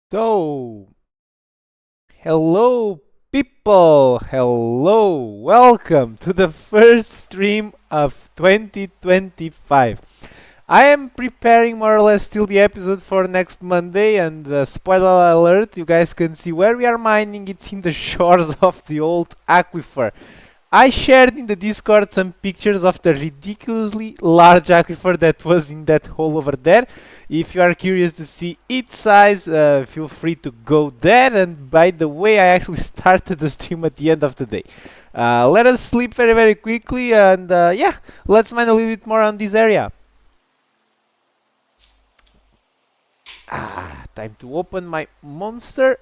So, hello people, hello, welcome to the first stream of 2025. I am preparing more or less still the episode for next Monday, and spoiler alert, you guys can see where we are mining. It's in the shores of the old aquifer. I shared in the Discord some pictures of the ridiculously large aquifer that was in that hole over there. If you are curious to see its size, feel free to go there. And by the way, I actually started the stream at the end of the day. Let us sleep very, very quickly, and yeah, let's mine a little bit more on this area. Time to open my monster.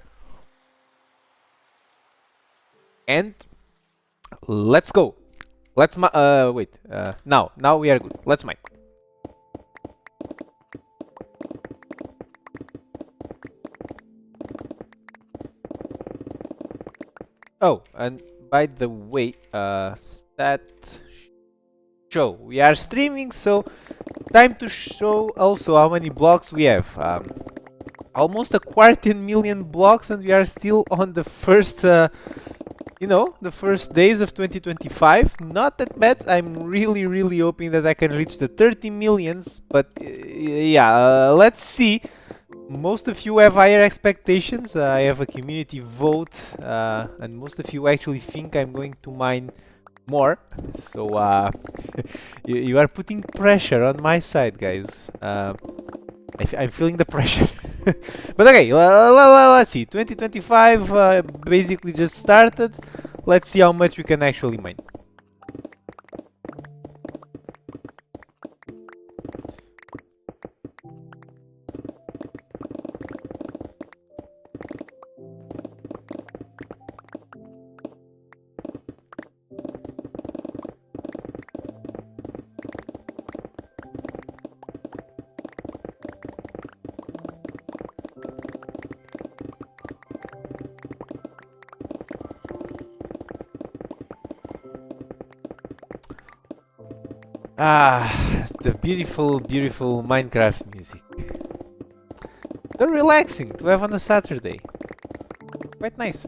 And let's go. Let's wait. Now we are good. Let's mine. Oh, and by the way, stat show. We are streaming, so time to show also how many blocks we have. Almost a 250,000 blocks, and we are still on the first the first days of 2025. Not that bad. I'm really hoping that I can reach the 30 millions, but yeah, let's see. Most of you have higher expectations. I have a community vote, and most of you actually think I'm going to mine more. So you are putting pressure on my side, guys. I'm feeling the pressure. But okay, let's see. 2025 basically just started. Let's see how much we can actually mine. The beautiful Minecraft music. They're relaxing to have on a Saturday. Quite nice.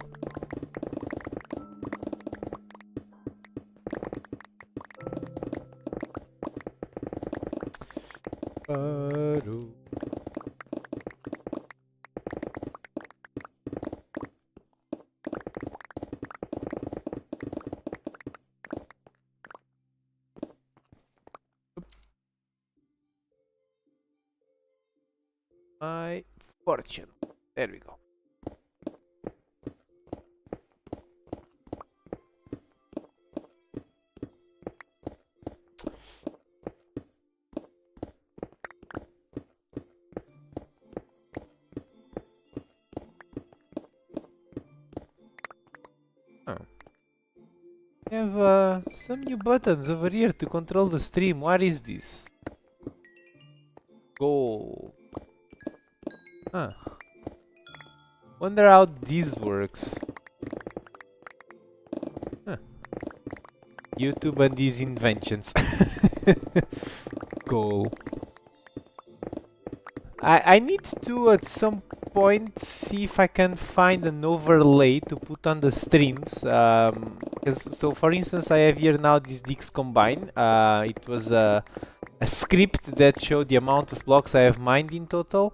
My fortune. There we go. We have some new buttons over here to control the stream. What is this? Goal. Huh. Wonder how this works. Huh. YouTube and these inventions. Goal. I need to at some point see if I can find an overlay to put on the streams. So for instance, I have here now this Dix Combine. It was a script that showed the amount of blocks I have mined in total.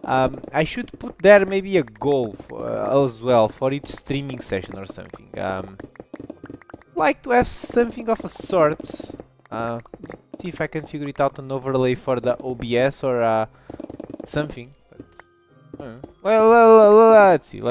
I should put there maybe a goal as well for each streaming session or something. Like to have something of a sort. See if I can figure it out, an overlay for the OBS or something. But, well, let's see.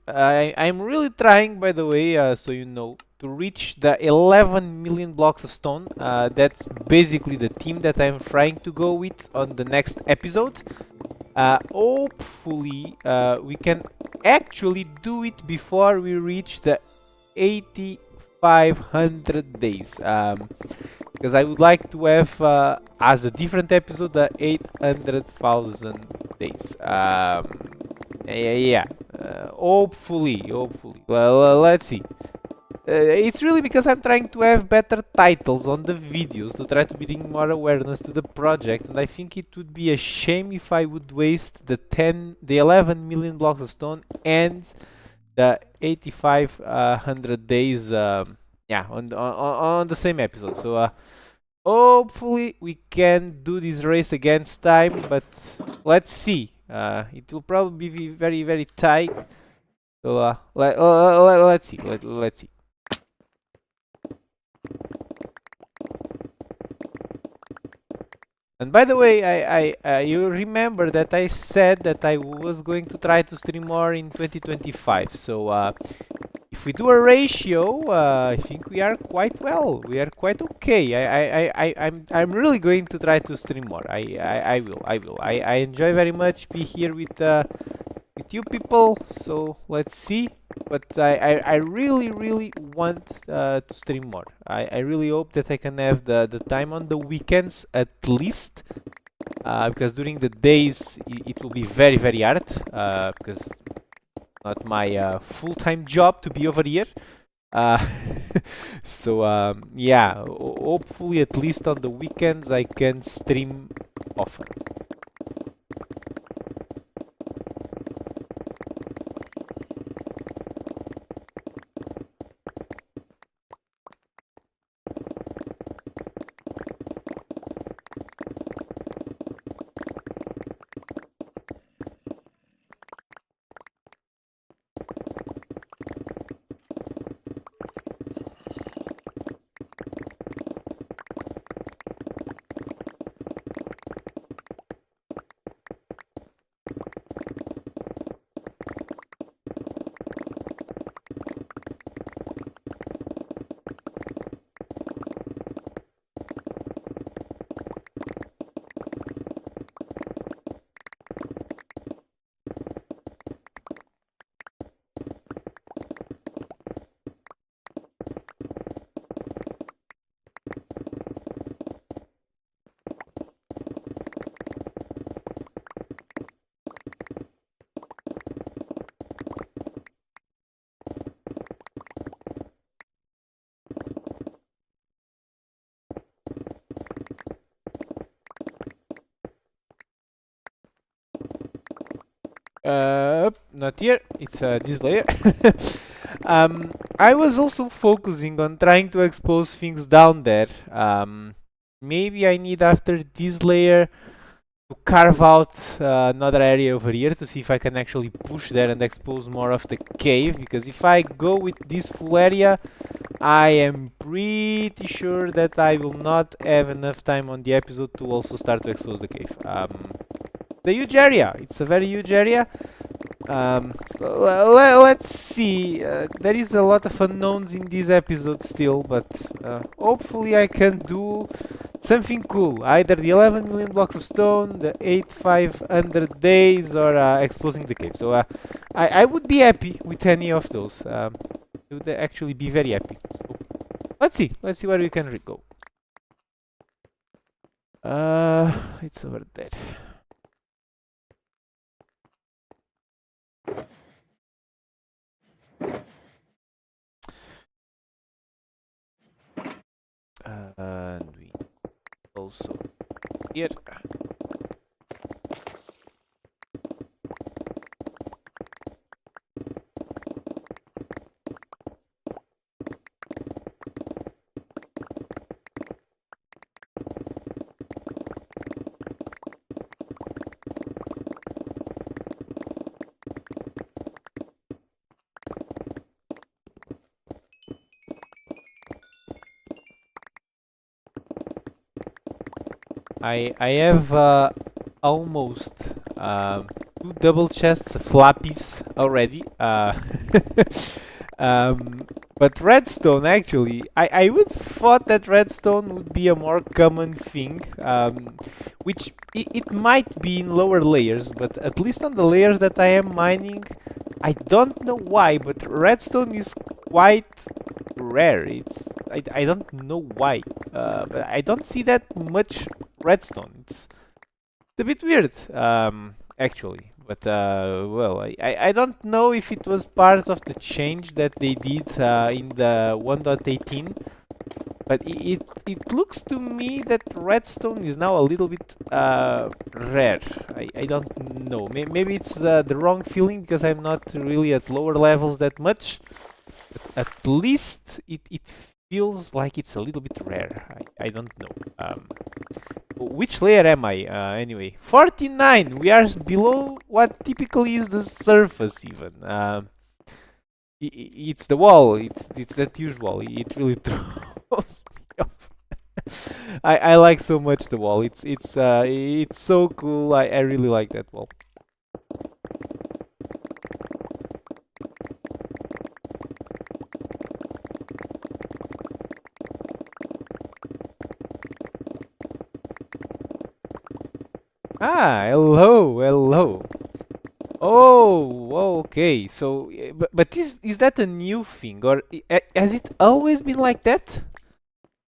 I'm really trying, by the way, so you know, to reach the 11 million blocks of stone. That's basically the team that I'm trying to go with on the next episode. Hopefully, we can actually do it before we reach the 8,500 days. Because I would like to have, as a different episode, the 800,000 days. Yeah. Hopefully. Well, let's see. it's really because I'm trying to have better titles on the videos to try to bring more awareness to the project, and I think it would be a shame if I would waste the 11 million blocks of stone and the 8500 days, yeah, on the same episode. So hopefully we can do this race against time, but let's see. It will probably be very, very tight. So let's see. Let's see. And by the way, you remember that I said that I was going to try to stream more in 2025. So if we do a ratio, I think we are quite well. We are quite okay. I'm really going to try to stream more. I will. I enjoy very much be here with you people. So let's see. But I really want to stream more. I really hope that I can have the time on the weekends at least. Because during the days it will be very, very hard. Because not my full-time job to be over here. So yeah, hopefully at least on the weekends I can stream often. Not here. It's this layer. I was also focusing on trying to expose things down there. Maybe I need after this layer to carve out another area over here to see if I can actually push there and expose more of the cave. Because if I go with this full area, I am pretty sure that I will not have enough time on the episode to also start to expose the cave. The huge area. It's a very huge area. So let's see. There is a lot of unknowns in this episode still, but hopefully I can do something cool. Either the 11 million blocks of stone, the 8500 days, or exposing the cave. So I would be happy with any of those. It would actually be very happy. So let's see. Let's see where we can go. It's over there. And we also here. I have almost 2 double chests of flappies already. But redstone actually, I would thought that redstone would be a more common thing, which it might be in lower layers, but at least on the layers that I am mining, I don't know why, but redstone is quite rare. I don't know why, but I don't see that much redstone. It's a bit weird. actually. But well, I don't know if it was part of the change that they did in the 1.18, but it looks to me that redstone is now a little bit rare. I don't know. Maybe it's the wrong feeling because I'm not really at lower levels that much. But at least it feels like it's a little bit rare. I don't know. Which layer am I? Anyway, 49. We are below what typically is the surface even. It's the wall. It's that usual. It really throws me off. I like so much the wall. It's so cool. I really like that wall. Ah, hello, hello. Oh, okay. So, but is that a new thing, or has it always been like that?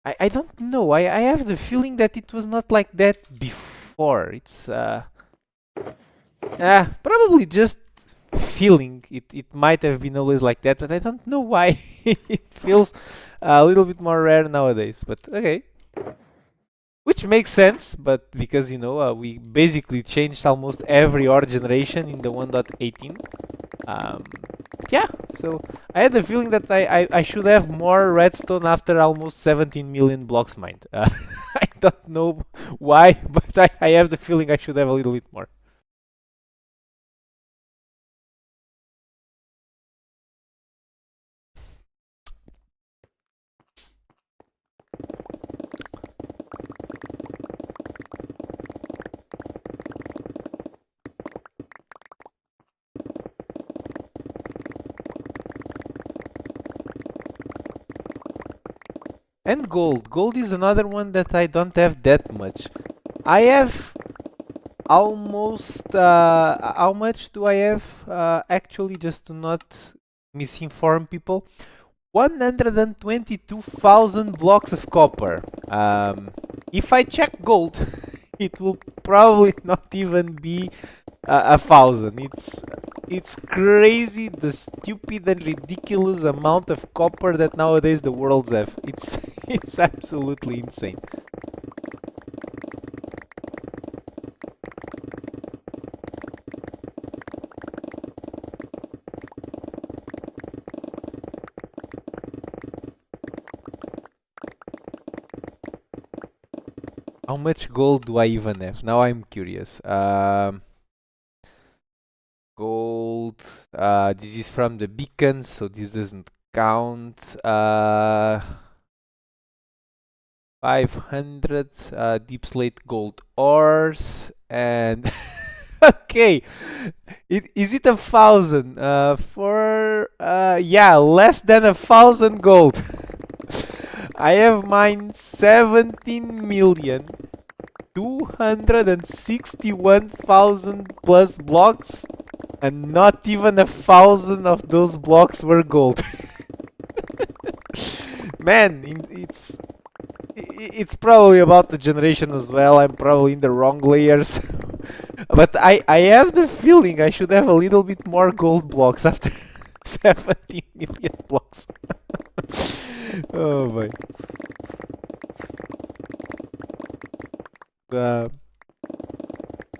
I don't know. I have the feeling that it was not like that before. It's probably just feeling. It might have been always like that, but I don't know why it feels a little bit more rare nowadays. But okay. Which makes sense, but because we basically changed almost every ore generation in the 1.18. Yeah, so I had the feeling that I should have more redstone after almost 17 million blocks mined. I don't know why, but I have the feeling I should have a little bit more. And gold. Gold is another one that I don't have that much. I have almost how much do I have actually, just to not misinform people? 122,000 blocks of copper. If I check gold, it will probably not even be 1,000. It's crazy the stupid and ridiculous amount of copper that nowadays the worlds have. It's absolutely insane. How much gold do I even have? Now I'm curious. Gold. This is from the beacon, so this doesn't count. 500 deep slate gold ores, and okay, is it 1,000? For yeah, less than 1,000 gold. I have mined 17,261,000 plus blocks, and not even 1,000 of those blocks were gold. Man, it's probably about the generation as well. I'm probably in the wrong layers. But I have the feeling I should have a little bit more gold blocks after 17 million blocks. Oh boy. Well,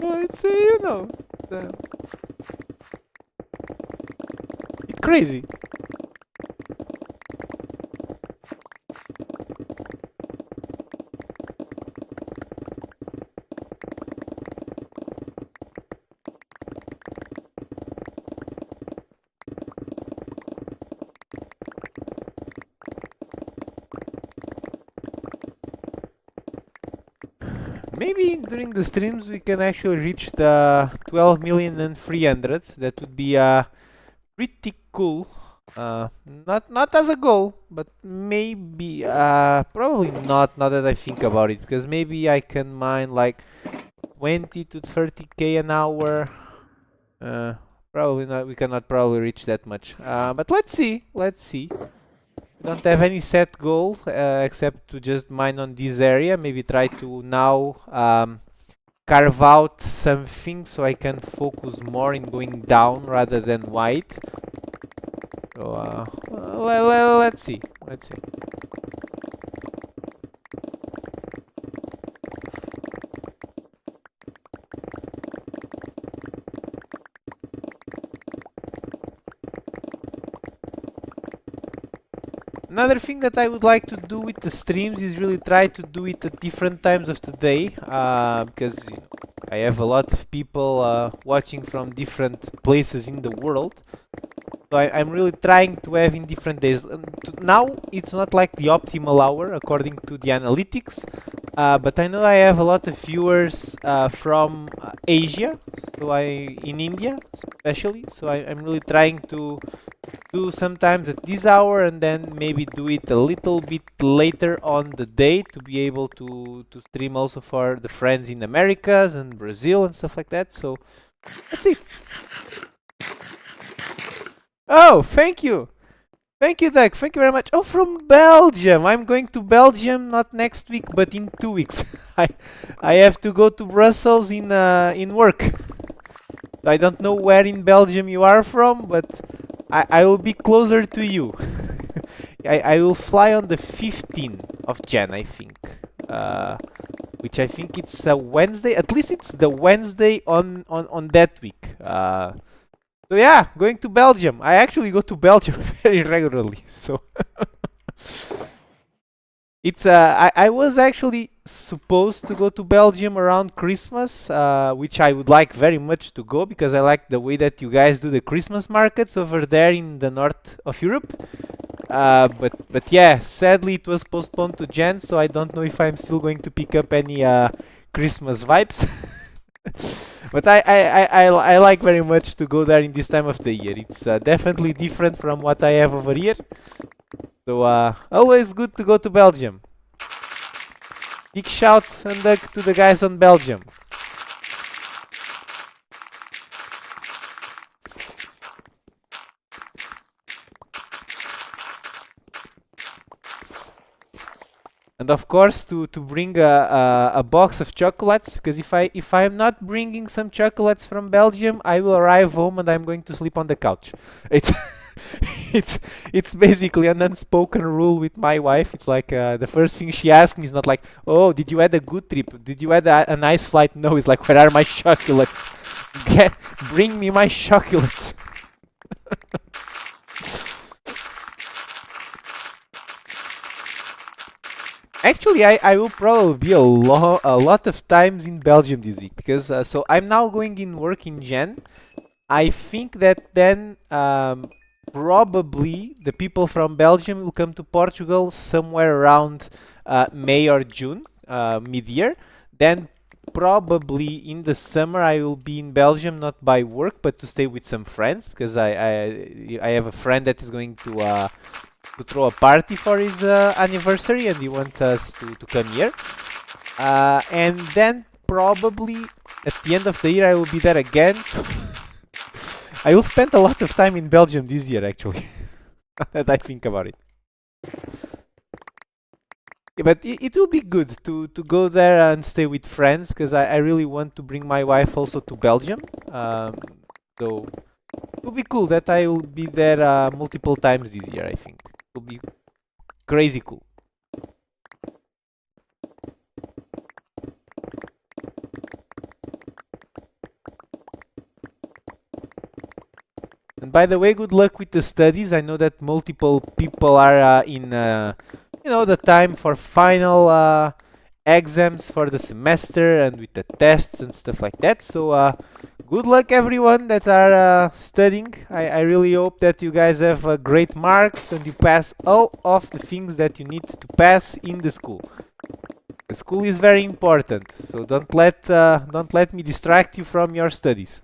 it's it's crazy. Maybe during the streams we can actually reach the 12,300,000. That would be pretty cool. Not as a goal, but maybe probably not. Now that I think about it, because maybe I can mine like 20 to 30k an hour. Probably not. We cannot probably reach that much. But let's see. Let's see. Don't have any set goal except to just mine on this area. Maybe try to now carve out something so I can focus more in going down rather than wide. So let's see. Let's see. Another thing that I would like to do with the streams is really try to do it at different times of the day, because you know, I have a lot of people watching from different places in the world. So I'm really trying to have in different days. Now it's not like the optimal hour according to the analytics, but I know I have a lot of viewers from Asia, so in India especially. So I'm really trying to do sometimes at this hour and then maybe do it a little bit later on the day to be able to stream also for the friends in Americas and Brazil and stuff like that. So let's see. Oh, thank you. Thank you, Doug. Thank you very much. Oh, from Belgium. I'm going to Belgium not next week, but in 2 weeks. I I have to go to Brussels in work. I don't know where in Belgium you are from, but I will be closer to you. I will fly on the 15th of Jan, I think. Which I think it's a Wednesday. At least it's the Wednesday on that week. So yeah, going to Belgium. I actually go to Belgium very regularly. So it's I was actually supposed to go to Belgium around Christmas, which I would like very much to go because I like the way that you guys do the Christmas markets over there in the north of Europe. But yeah, sadly it was postponed to Jan, so I don't know if I'm still going to pick up any Christmas vibes. But I like very much to go there in this time of the year. It's definitely different from what I have over here. So always good to go to Belgium. Big shout and to the guys on Belgium. And of course to bring a box of chocolates, because if I'm not bringing some chocolates from Belgium, I will arrive home and I'm going to sleep on the couch. It's it's basically an unspoken rule with my wife. It's like the first thing she asks me is not like, "Oh, did you had a good trip? Did you had a nice flight?" No, it's like, "Where are my chocolates? Bring me my chocolates." Actually, I will probably be a lot of times in Belgium this week because so I'm now going in work in Jan. I think that then probably the people from Belgium will come to Portugal somewhere around May or June, mid-year. Then probably in the summer I will be in Belgium, not by work, but to stay with some friends because I have a friend that is going to throw a party for his anniversary and he wants us to come here. And then probably at the end of the year I will be there again. So I will spend a lot of time in Belgium this year actually. That I think about it. Yeah, but it will be good to go there and stay with friends because I really want to bring my wife also to Belgium. So it will be cool that I will be there multiple times this year, I think. It will be crazy cool. And by the way, good luck with the studies. I know that multiple people are in, you know, the time for final exams for the semester and with the tests and stuff like that. So good luck everyone that are studying. I really hope that you guys have great marks and you pass all of the things that you need to pass in the school. The school is very important, so don't let me distract you from your studies.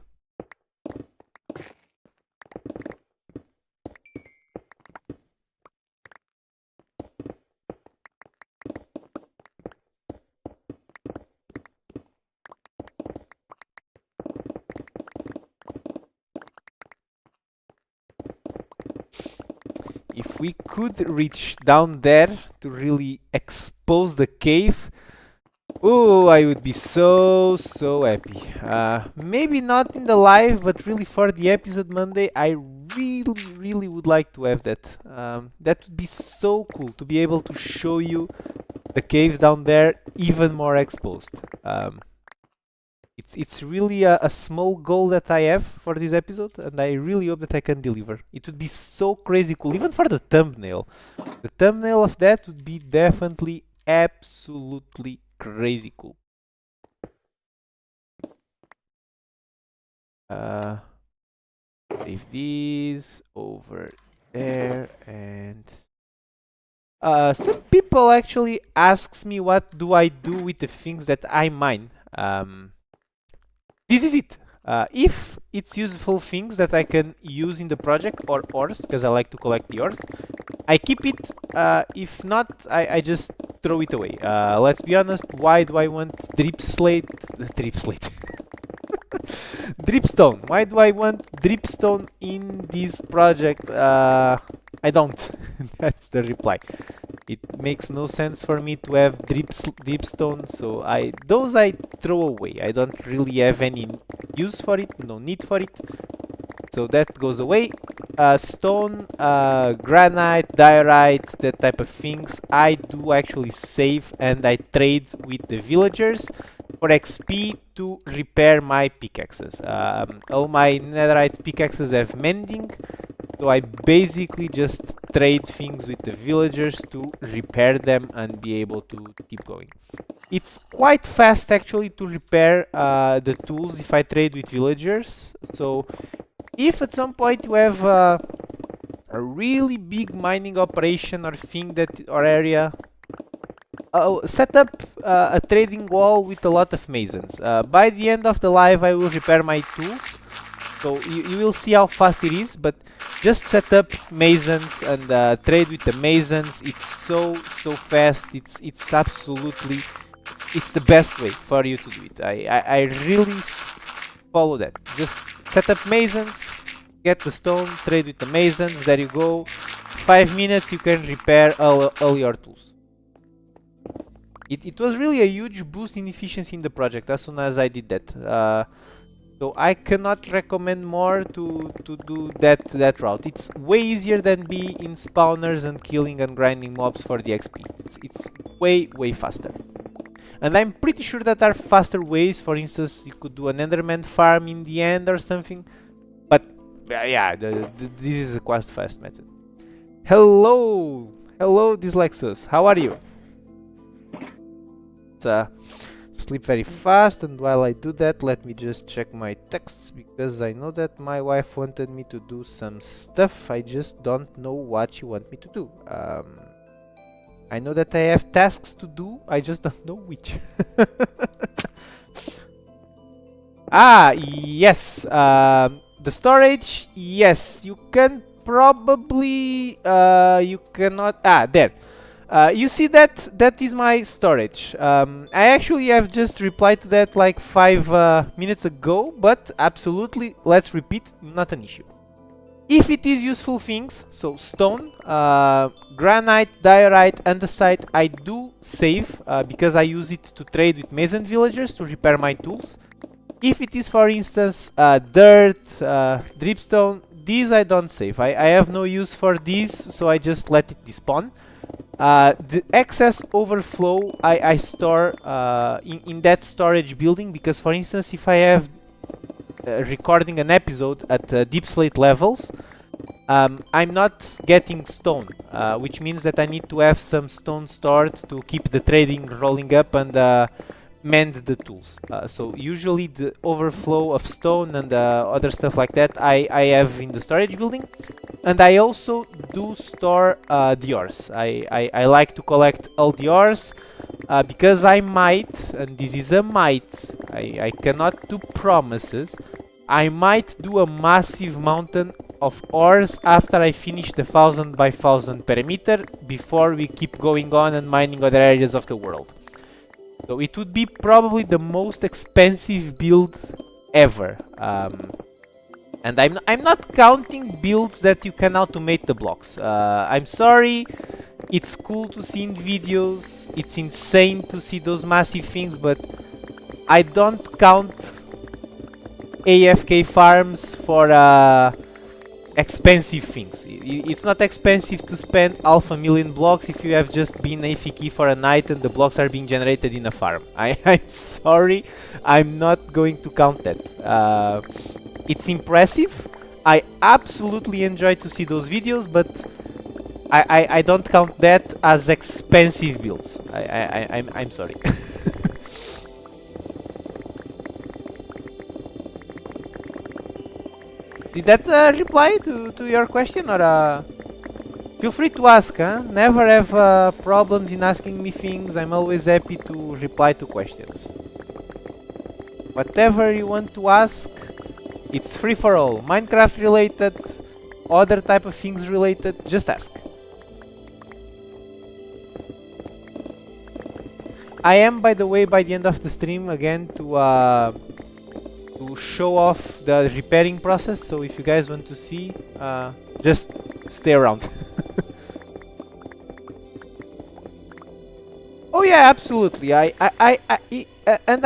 If we could reach down there to really expose the cave, Oh, I would be so happy. Maybe not in the live, but really for the episode Monday, I really would like to have that. That would be so cool to be able to show you the caves down there even more exposed. It's really a small goal that I have for this episode, and I really hope that I can deliver. It would be so crazy cool, even for the thumbnail. The thumbnail of that would be definitely absolutely crazy cool. Leave these over there, and some people actually asks me what do I do with the things that I mine. This is it. If it's useful things that I can use in the project, or ores, because I like to collect the ores, I keep it. If not, I just throw it away. Let's be honest, why do I want dripstone? Dripstone. Why do I want dripstone in this project? I don't. That's the reply. It makes no sense for me to have dripstone, so those I throw away. I don't really have any use for it, no need for it. So that goes away. Stone, granite, diorite, that type of things, I do actually save and I trade with the villagers for XP to repair my pickaxes. All my netherite pickaxes have mending, so I basically just trade things with the villagers to repair them and be able to keep going. It's quite fast actually to repair the tools if I trade with villagers. So if at some point you have a really big mining operation or thing or area, set up a trading wall with a lot of masons. By the end of the live I will repair my tools, so you will see how fast it is, but just set up masons and trade with the masons. It's so fast. It's absolutely, it's the best way for you to do it. I really follow that. Just set up masons, get the stone, trade with the masons, there you go. 5 minutes you can repair all your tools. It was really a huge boost in efficiency in the project as soon as I did that. So I cannot recommend more to do that route. It's way easier than be in spawners and killing and grinding mobs for the XP. It's way faster. And I'm pretty sure that there are faster ways. For instance, you could do an enderman farm in the end or something. But yeah, this is a quite fast method. Hello, Dyslexus. How are you? Sleep very fast, and while I do that, let me just check my texts, because I know that my wife wanted me to do some stuff. I just don't know what she wants me to do. I know that I have tasks to do, I just don't know which. Yes, the storage, yes, you can probably, you cannot, there. You see that is my storage. I actually have just replied to that like 5 minutes ago, but absolutely, let's repeat, not an issue. If it is useful things, so stone, granite, diorite, andesite, I do save because I use it to trade with mason villagers to repair my tools. If it is, for instance, dirt, dripstone, these I don't save. I have no use for these, so I just let it despawn. The excess overflow I store in that storage building, because for instance if I have recording an episode at deep slate levels, I'm not getting stone, which means that I need to have some stone stored to keep the trading rolling up and mend the tools. So usually the overflow of stone and other stuff like that I have in the storage building. And I also do store the ores. I like to collect all the ores because I might, and this is a might, I cannot do promises, I might do a massive mountain of ores after I finish the 1000 by 1000 perimeter, before we keep going on and mining other areas of the world. So it would be probably the most expensive build ever. And I'm not counting builds that you can automate the blocks. I'm sorry, It's cool to see in videos, it's insane to see those massive things, but I don't count AFK farms for expensive things. It's not expensive to spend half a million blocks if you have just been AFK for a night and the blocks are being generated in a farm. I'm sorry, I'm not going to count that. It's impressive. I absolutely enjoy to see those videos, but I don't count that as expensive builds. I'm sorry. Did that reply to your question, or feel free to ask, huh? Never have problems in asking me things. I'm always happy to reply to questions. Whatever you want to ask, it's free for all. Minecraft related, other type of things related, just ask. I am, by the way, by the end of the stream again to show off the repairing process. So if you guys want to see, just stay around. Oh yeah, absolutely. And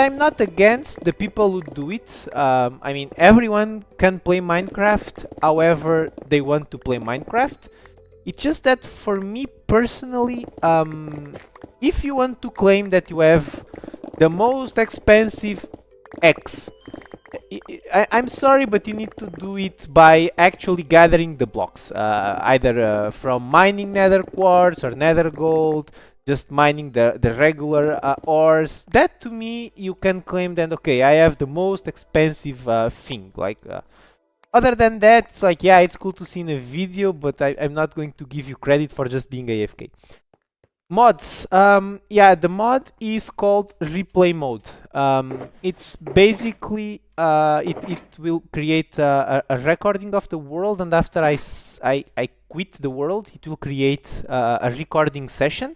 I'm not against the people who do it. I mean, everyone can play Minecraft however they want to play Minecraft. It's just that for me personally, if you want to claim that you have the most expensive X, I'm sorry, but you need to do it by actually gathering the blocks, either from mining nether quartz or nether gold, just mining the regular ores. That to me, you can claim that, okay, I have the most expensive thing. Like, other than that, it's like, yeah, it's cool to see in a video, but I'm not going to give you credit for just being AFK. Mods, yeah, the mod is called replay mode. It's basically it will create a recording of the world, and after I quit the world, it will create a recording session,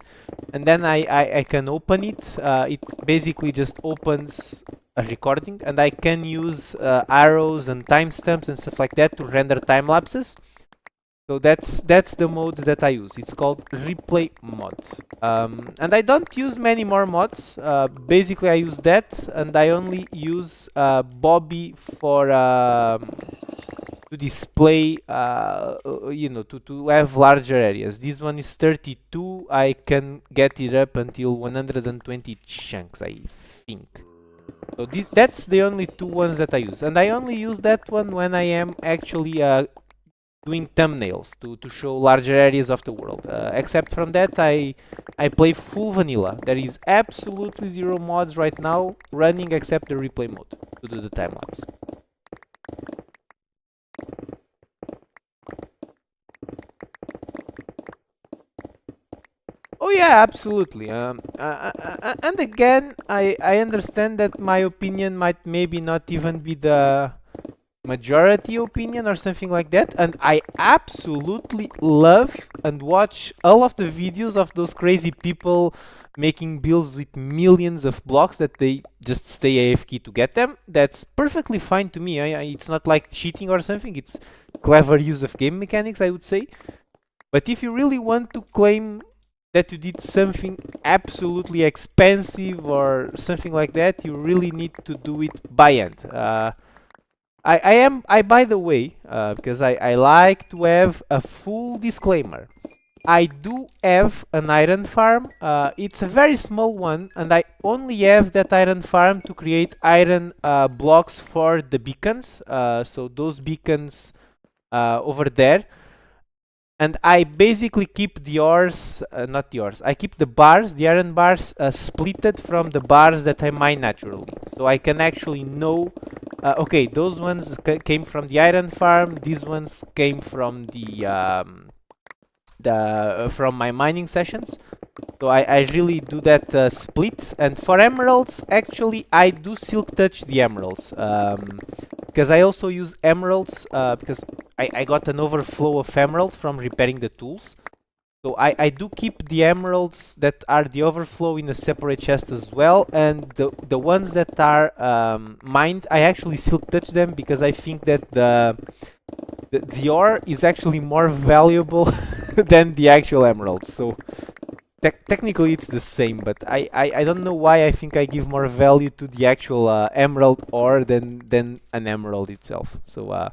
and then I can open it. It basically just opens a recording, and I can use arrows and timestamps and stuff like that to render time lapses. So that's the mode that I use. It's called replay mod. And I don't use many more mods. Basically, I use that, and I only use Bobby for to display, you know, to have larger areas. This one is 32. I can get it up until 120 chunks, I think. So that's the only two ones that I use, and I only use that one when I am actually doing thumbnails to show larger areas of the world. Except from that, I play full vanilla. There is absolutely zero mods right now running except the replay mode to do the time lapse. Oh yeah, absolutely. And again, I understand that my opinion might maybe not even be the majority opinion or something like that, and I absolutely love and watch all of the videos of those crazy people making builds with millions of blocks that they just stay AFK to get them. That's perfectly fine to me. It's not like cheating or something. It's clever use of game mechanics, I would say. But if you really want to claim that you did something absolutely expensive or something like that, you really need to do it by hand. By the way, because I like to have a full disclaimer. I do have an iron farm. It's a very small one, and I only have that iron farm to create iron blocks for the beacons. So those beacons over there. And I basically keep the ores, not the ores, I keep the bars, the iron bars, splitted from the bars that I mine naturally. So I can actually know, okay, those ones came from the iron farm, these ones came from from my mining sessions. So I really do that split. And for emeralds, actually, I do silk touch the emeralds. Because I also use emeralds, because I got an overflow of emeralds from repairing the tools. So I do keep the emeralds that are the overflow in a separate chest as well. And the ones that are mined, I actually silk touch them because I think that the the ore is actually more valuable than the actual emeralds. So technically it's the same, but I don't know why I think I give more value to the actual emerald ore than an emerald itself. So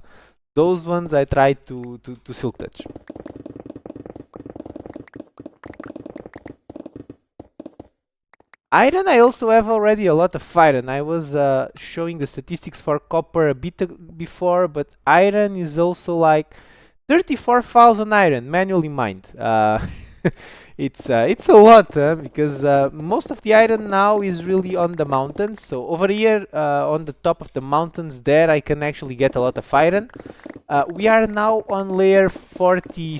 those ones I try to silk touch. Iron, I also have already a lot of iron. I was showing the statistics for copper a bit before, but iron is also like 34,000 iron manually mined. It's a lot because most of the iron now is really on the mountains. So over here on the top of the mountains there, I can actually get a lot of iron. We are now on layer 40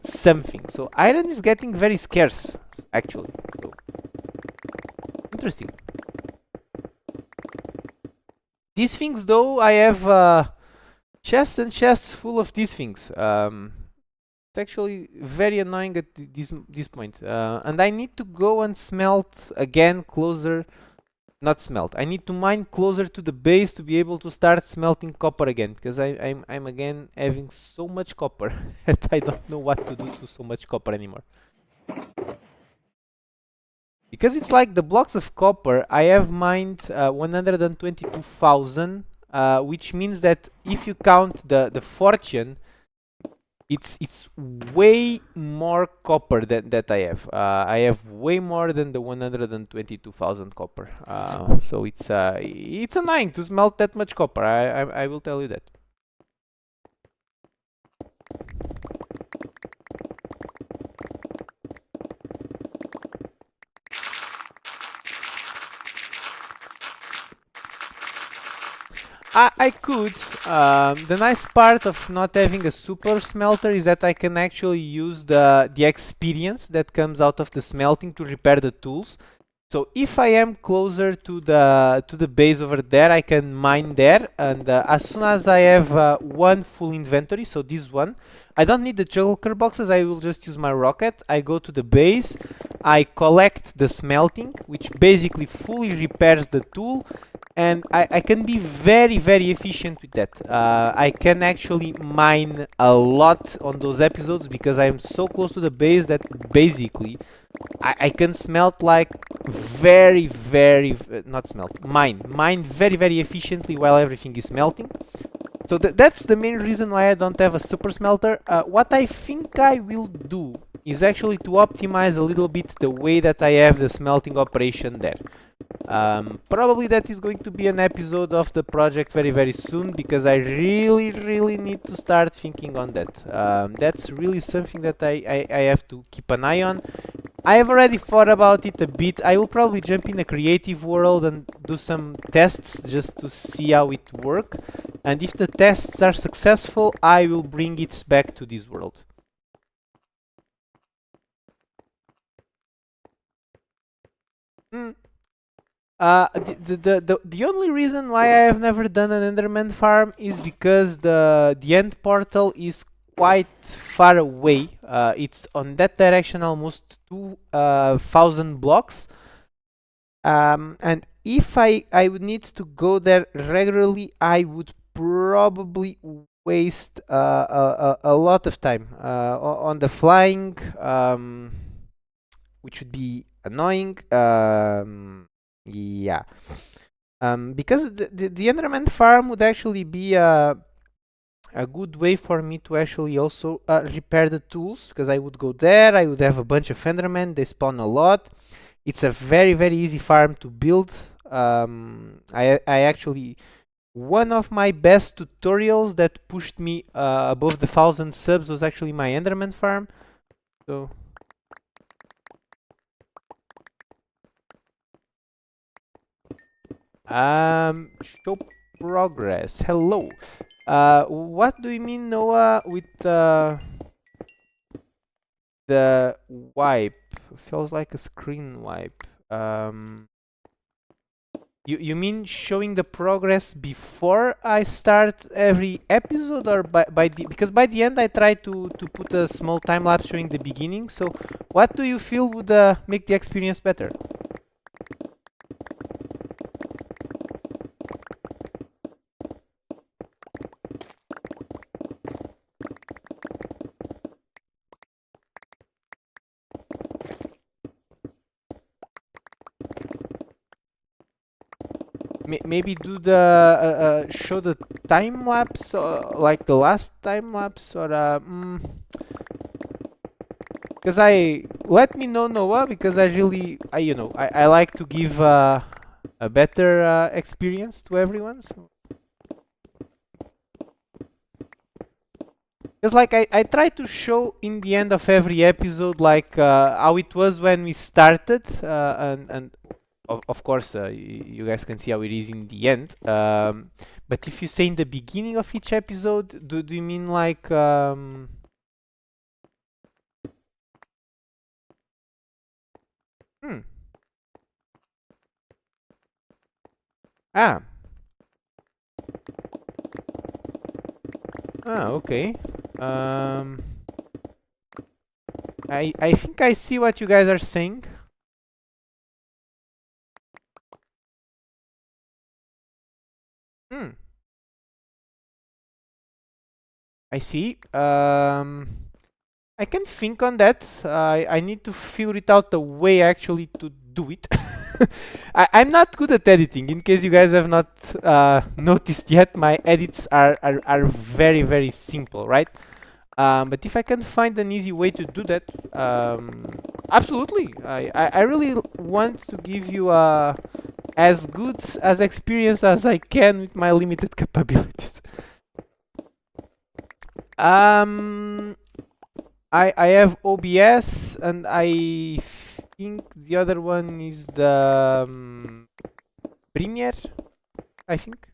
something. So iron is getting very scarce actually. So interesting. These things though, I have chests and chests full of these things. It's actually very annoying at this point. And I need to go and smelt again closer. Not smelt. I need to mine closer to the base to be able to start smelting copper again, because I'm again having so much copper that I don't know what to do to so much copper anymore. Because it's like the blocks of copper, I have mined 122,000, which means that if you count the fortune, it's way more copper than that I have. I have way more than the 122,000 copper. So it's annoying to smelt that much copper. I will tell you that. I could. The nice part of not having a super smelter is that I can actually use the experience that comes out of the smelting to repair the tools. So if I am closer to the base over there, I can mine there, and as soon as I have one full inventory, so this one, I don't need the shulker boxes. I will just use my rocket. I go to the base, I collect the smelting, which basically fully repairs the tool. And I can be very efficient with that. I can actually mine a lot on those episodes because I am so close to the base that basically I can smelt like not smelt, mine very efficiently while everything is smelting. So that's the main reason why I don't have a super smelter. What I think I will do is actually to optimize a little bit the way that I have the smelting operation there. Probably that is going to be an episode of the project very soon, because I really need to start thinking on that. That's really something that I have to keep an eye on. I have already thought about it a bit. I will probably jump in a creative world and do some tests just to see how it works. And if the tests are successful, I will bring it back to this world. The only reason why I have never done an Enderman farm is because the end portal is quite far away. It's on that direction, almost 2,000 blocks. And if I would need to go there regularly, I would probably waste a lot of time on the flying, which would be annoying. Yeah. Because the Enderman farm would actually be a good way for me to actually also repair the tools, because I would go there, I would have a bunch of Endermen, they spawn a lot. It's a very easy farm to build. I actually, one of my best tutorials that pushed me above the 1,000 subs was actually my Enderman farm. So show progress. Hello. What do you mean, Noah, with the wipe? Feels like a screen wipe. You mean showing the progress before I start every episode, or because by the end I try to put a small time lapse showing the beginning. So what do you feel would make the experience better? maybe do the show the time lapse, like the last time lapse, or because I let me know, Noah, because I really I like to give a better experience to everyone. So because like I try to show in the end of every episode like how it was when we started, and of course you guys can see how it is in the end. But if you say in the beginning of each episode, do you mean like hmm. Ah. Okay. Um, I think I see what you guys are saying. Hmm. I see. I can think on that. I need to figure it out a way actually to do it. I'm not good at editing. In case you guys have not noticed yet, my edits are very very simple, right? But if I can find an easy way to do that, absolutely. I really want to give you as good as experience as I can with my limited capabilities. Um, I have OBS, and I think the other one is the Premiere, I think.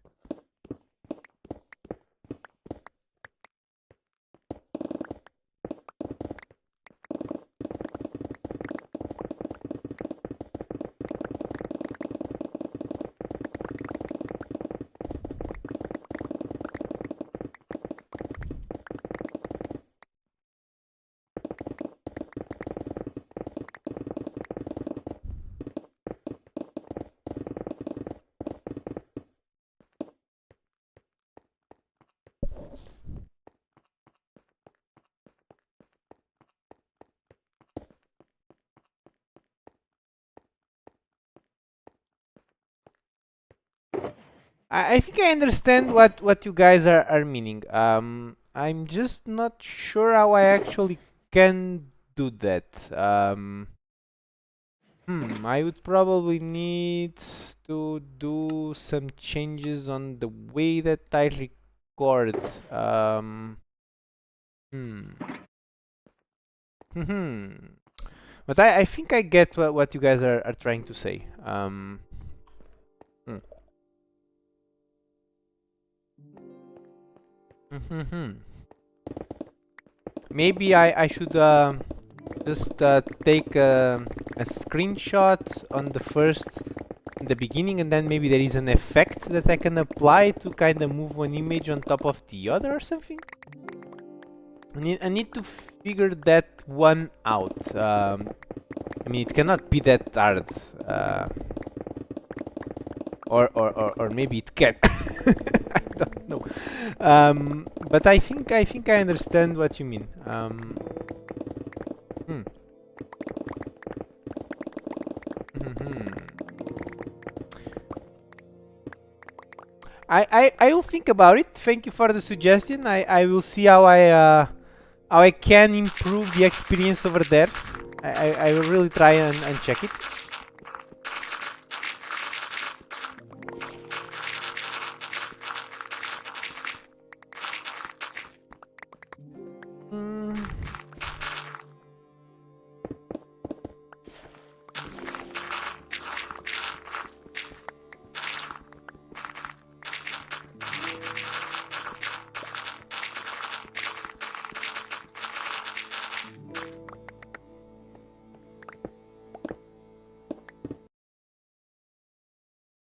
I think I understand what you guys are meaning. I'm just not sure how I actually can do that. I would probably need to do some changes on the way that I record. Hmm. Hmm. But I think I get what you guys are trying to say. Hmm. Hmm. Maybe I should just take a screenshot on the beginning, and then maybe there is an effect that I can apply to kind of move one image on top of the other or something. I need to figure that one out. I mean, it cannot be that hard. Or maybe it can. I don't know. But I think I understand what you mean. Hmm. Mhm. I will think about it. Thank you for the suggestion. I will see how I can improve the experience over there. I will really try and check it. Mm.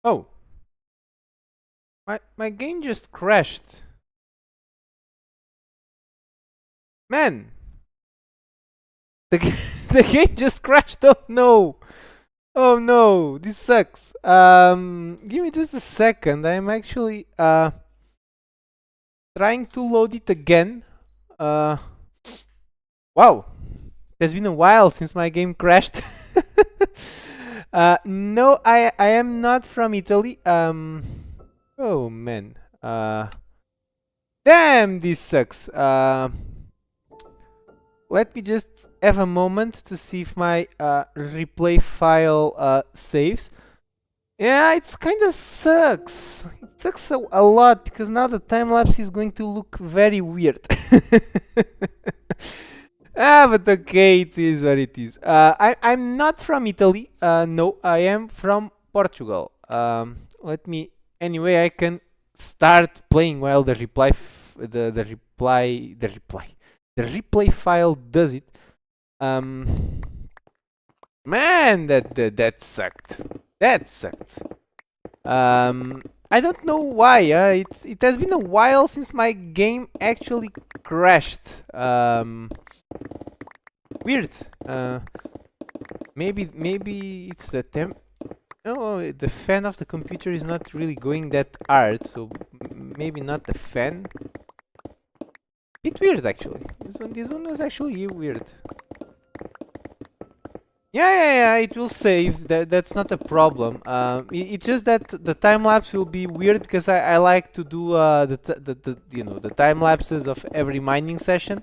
Oh, my game just crashed. Man, the the game just crashed. Oh no. Oh no, this sucks. Give me just a second. I'm actually trying to load it again. Uh, wow, it's been a while since my game crashed. No, I am not from Italy. Oh man. Damn, this sucks. Let me just have a moment to see if my replay file saves. Yeah, it's kind of sucks. It sucks a lot because now the time lapse is going to look very weird. But okay, it is what it is. I'm not from Italy. No, I am from Portugal. Let me. Anyway, I can start playing while the replay file does it. Man, that sucked. That sucked. I don't know why. It has been a while since my game actually crashed. Weird. Maybe it's the temp. Oh, the fan of the computer is not really going that hard, so maybe not the fan. Bit weird actually. This one was actually weird. Yeah, it will save. That's not a problem. It's just that the time lapse will be weird because I like to do the time lapses of every mining session.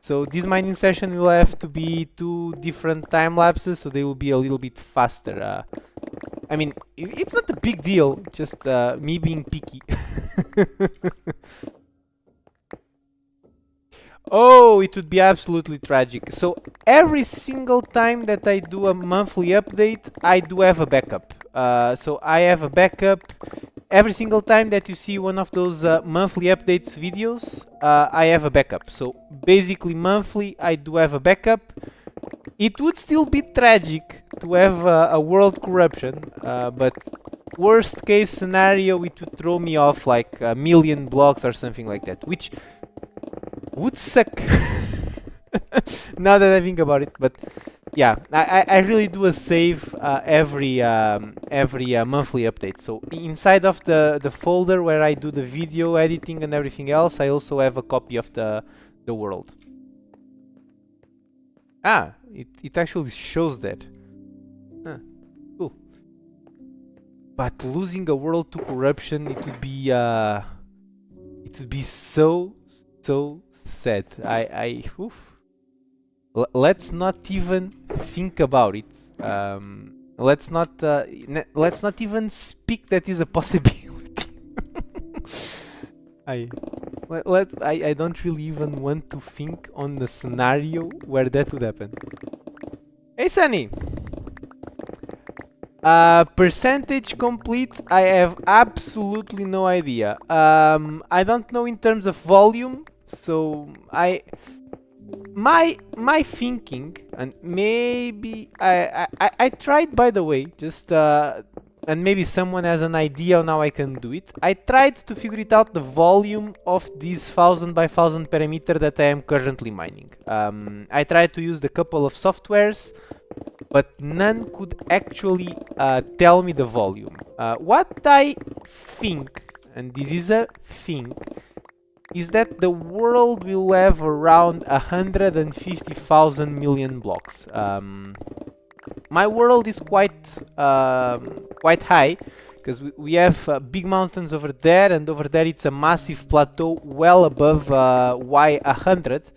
So this mining session will have to be 2 different time lapses, so they will be a little bit faster. I mean, it's not a big deal. Just me being picky. Oh, it would be absolutely tragic. So every single time that I do a monthly update, I do have a backup. So I have a backup. Every single time that you see one of those monthly updates videos, I have a backup. So basically monthly, I do have a backup. It would still be tragic to have a world corruption, but worst case scenario, it would throw me off like a million blocks or something like that, which would suck. Now that I think about it, but yeah, I really do a save every monthly update. So inside of the folder where I do the video editing and everything else, I also have a copy of the world. Ah, it actually shows that. Huh, cool. But losing a world to corruption, it would be so sad. Oof. Let's not even think about it. Let's not even speak that is a possibility. I don't really even want to think on the scenario where that would happen. Hey Sunny! Percentage complete, I have absolutely no idea. I don't know in terms of volume, so my thinking, and maybe I tried, by the way, just and maybe someone has an idea on how I can do it. I tried to figure it out, the volume of this 1000 by 1000 parameter that I am currently mining. I tried to use the couple of softwares, but none could actually tell me the volume. What I think, and this is a thing, is that the world will have around 150,000 million blocks. My world is quite high, because we have big mountains over there, and over there it's a massive plateau well above Y100.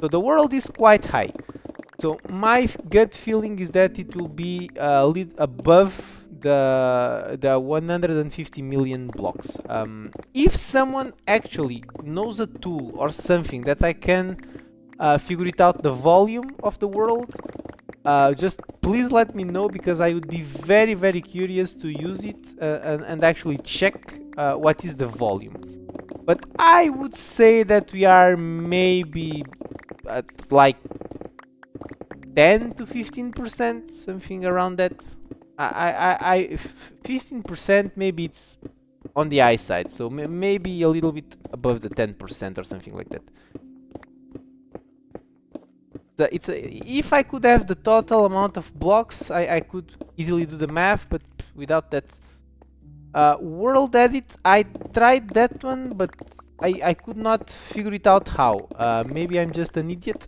So the world is quite high. So my gut feeling is that it will be a little above the 150 million blocks. If someone actually knows a tool or something that I can figure it out the volume of the world, just please let me know, because I would be very curious to use it and actually check what is the volume. But I would say that we are maybe at like 10 to 15%, something around that. 15%, maybe it's on the high side, so maybe a little bit above the 10% or something like that. If I could have the total amount of blocks, I could easily do the math, but without that. World edit, I tried that one, but I could not figure it out how. Maybe I'm just an idiot,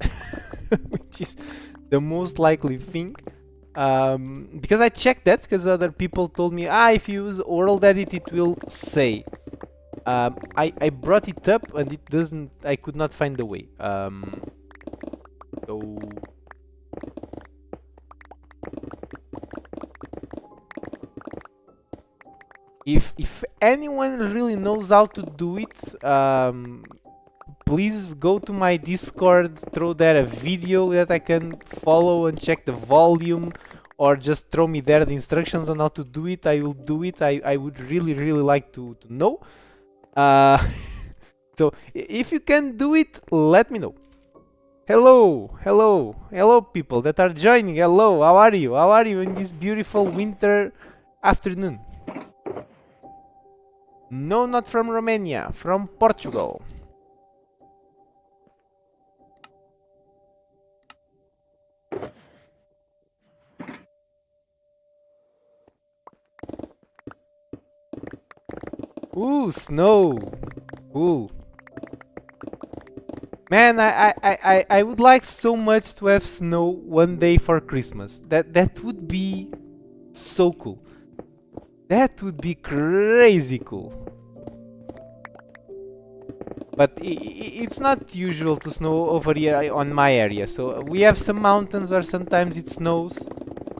which is the most likely thing. Because I checked that, because other people told me, if you use world edit, it will say. I brought it up and it doesn't. I could not find the way. So if anyone really knows how to do it, please go to my Discord, throw there a video that I can follow and check the volume, or just throw me there the instructions on how to do it. I will do it. I would really like to know. So if you can do it, let me know. Hello people that are joining. Hello, how are you in this beautiful winter afternoon? No, not from Romania, from Portugal. Ooh, snow. Cool. Man, I would like so much to have snow one day for Christmas. That would be so cool. That would be crazy cool. But it's not usual to snow over here on my area. So we have some mountains where sometimes it snows.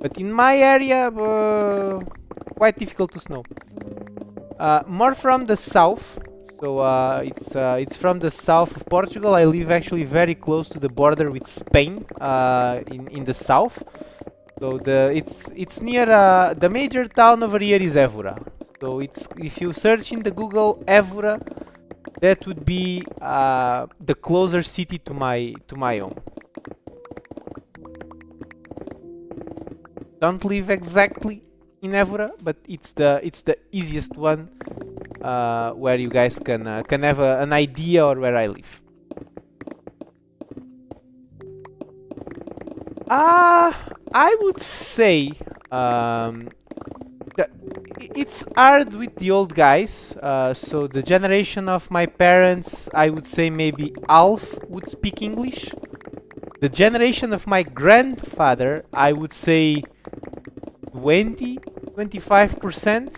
But in my area, quite difficult to snow. More from the south. So it's from the south of Portugal. I live actually very close to the border with Spain, in the south. So it's near the major town over here is Évora. So if you search in the Google Évora, that would be the closer city to my home. Don't live exactly in Évora, but it's the easiest one, where you guys can have an idea or where I live. I would say that it's hard with the old guys. So the generation of my parents, I would say maybe half would speak English. The generation of my grandfather, I would say 25%.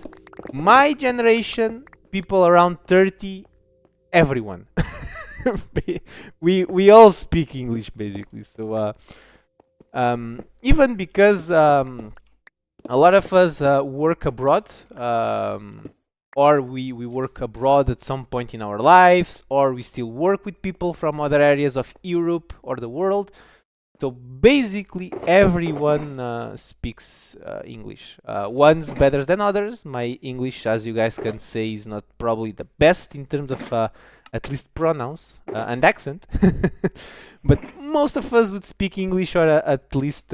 My generation, people around 30, everyone. we all speak English basically. So even because a lot of us work abroad, or we work abroad at some point in our lives, or we still work with people from other areas of Europe or the world. So basically everyone speaks English. One's better than others. My English, as you guys can say, is not probably the best in terms of at least pronouns and accent. But most of us would speak English, or at least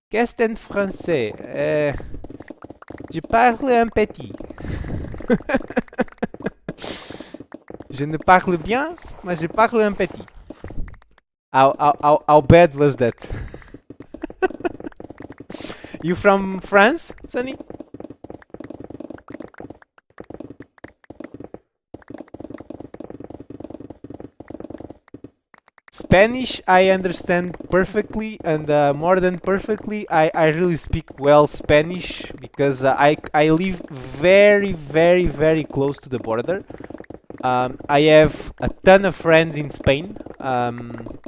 qu'est-ce en français? Je parle un petit. Je ne parle bien, mais je parle un petit. How bad was that? You from France, Sunny? Spanish I understand perfectly, and more than perfectly, I really speak well Spanish, because I live very close to the border. I have a ton of friends in Spain, and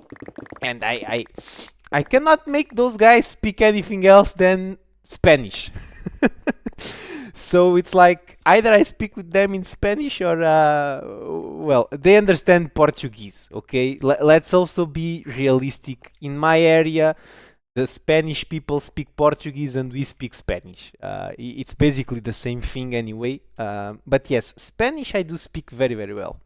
I cannot make those guys speak anything else than Spanish. So it's like either I speak with them in Spanish, or well, they understand Portuguese. Okay, let's also be realistic. In my area, the Spanish people speak Portuguese and we speak Spanish. It's basically the same thing anyway. But yes, Spanish I do speak very well.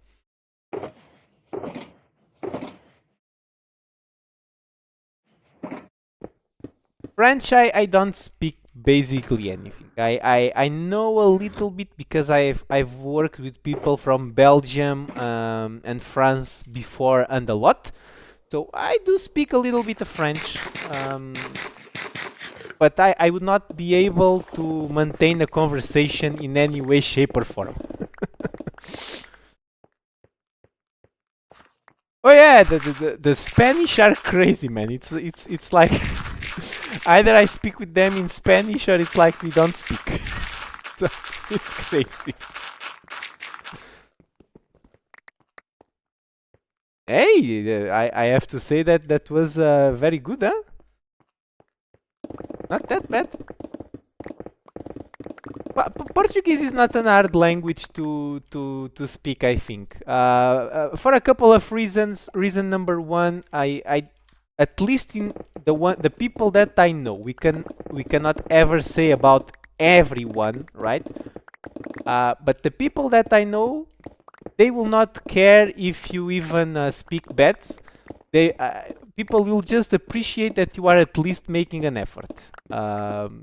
French I don't speak basically anything. I know a little bit because I've worked with people from Belgium and France before, and a lot. So I do speak a little bit of French. But I would not be able to maintain a conversation in any way, shape, or form. Oh yeah, the Spanish are crazy, man. It's like Either I speak with them in Spanish or it's like we don't speak. So it's crazy. Hey, I have to say that that was very good, huh? Not that bad. Portuguese is not an hard language to speak, I think. For a couple of reasons. Reason number one, I at least in the people that I know, we cannot ever say about everyone, right? But the people that I know, they will not care if you even speak bad. They people will just appreciate that you are at least making an effort.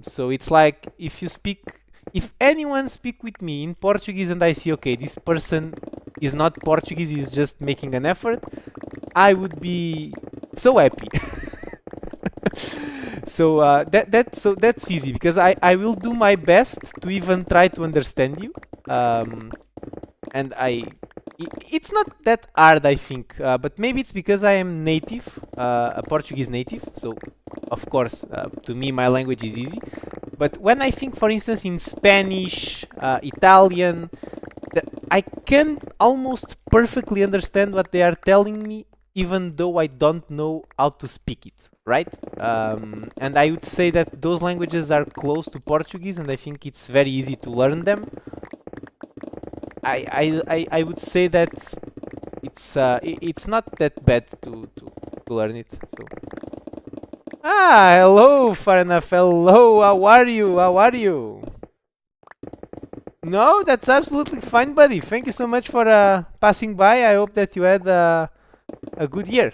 So it's like if anyone speak with me in Portuguese and I see, okay, this person is not Portuguese, he's just making an effort, I would be so happy. So that's easy because I will do my best to even try to understand you. And it's not that hard, I think, but maybe it's because I am native, a Portuguese native, so of course, to me, my language is easy. But when I think, for instance, in Spanish, Italian, I can almost perfectly understand what they are telling me, even though I don't know how to speak it, right? And I would say that those languages are close to Portuguese, and I think it's very easy to learn them. I would say that it's not that bad to learn it. So. Hello, fair enough. Hello, how are you? How are you? No, that's absolutely fine, buddy. Thank you so much for passing by. I hope that you had a good year.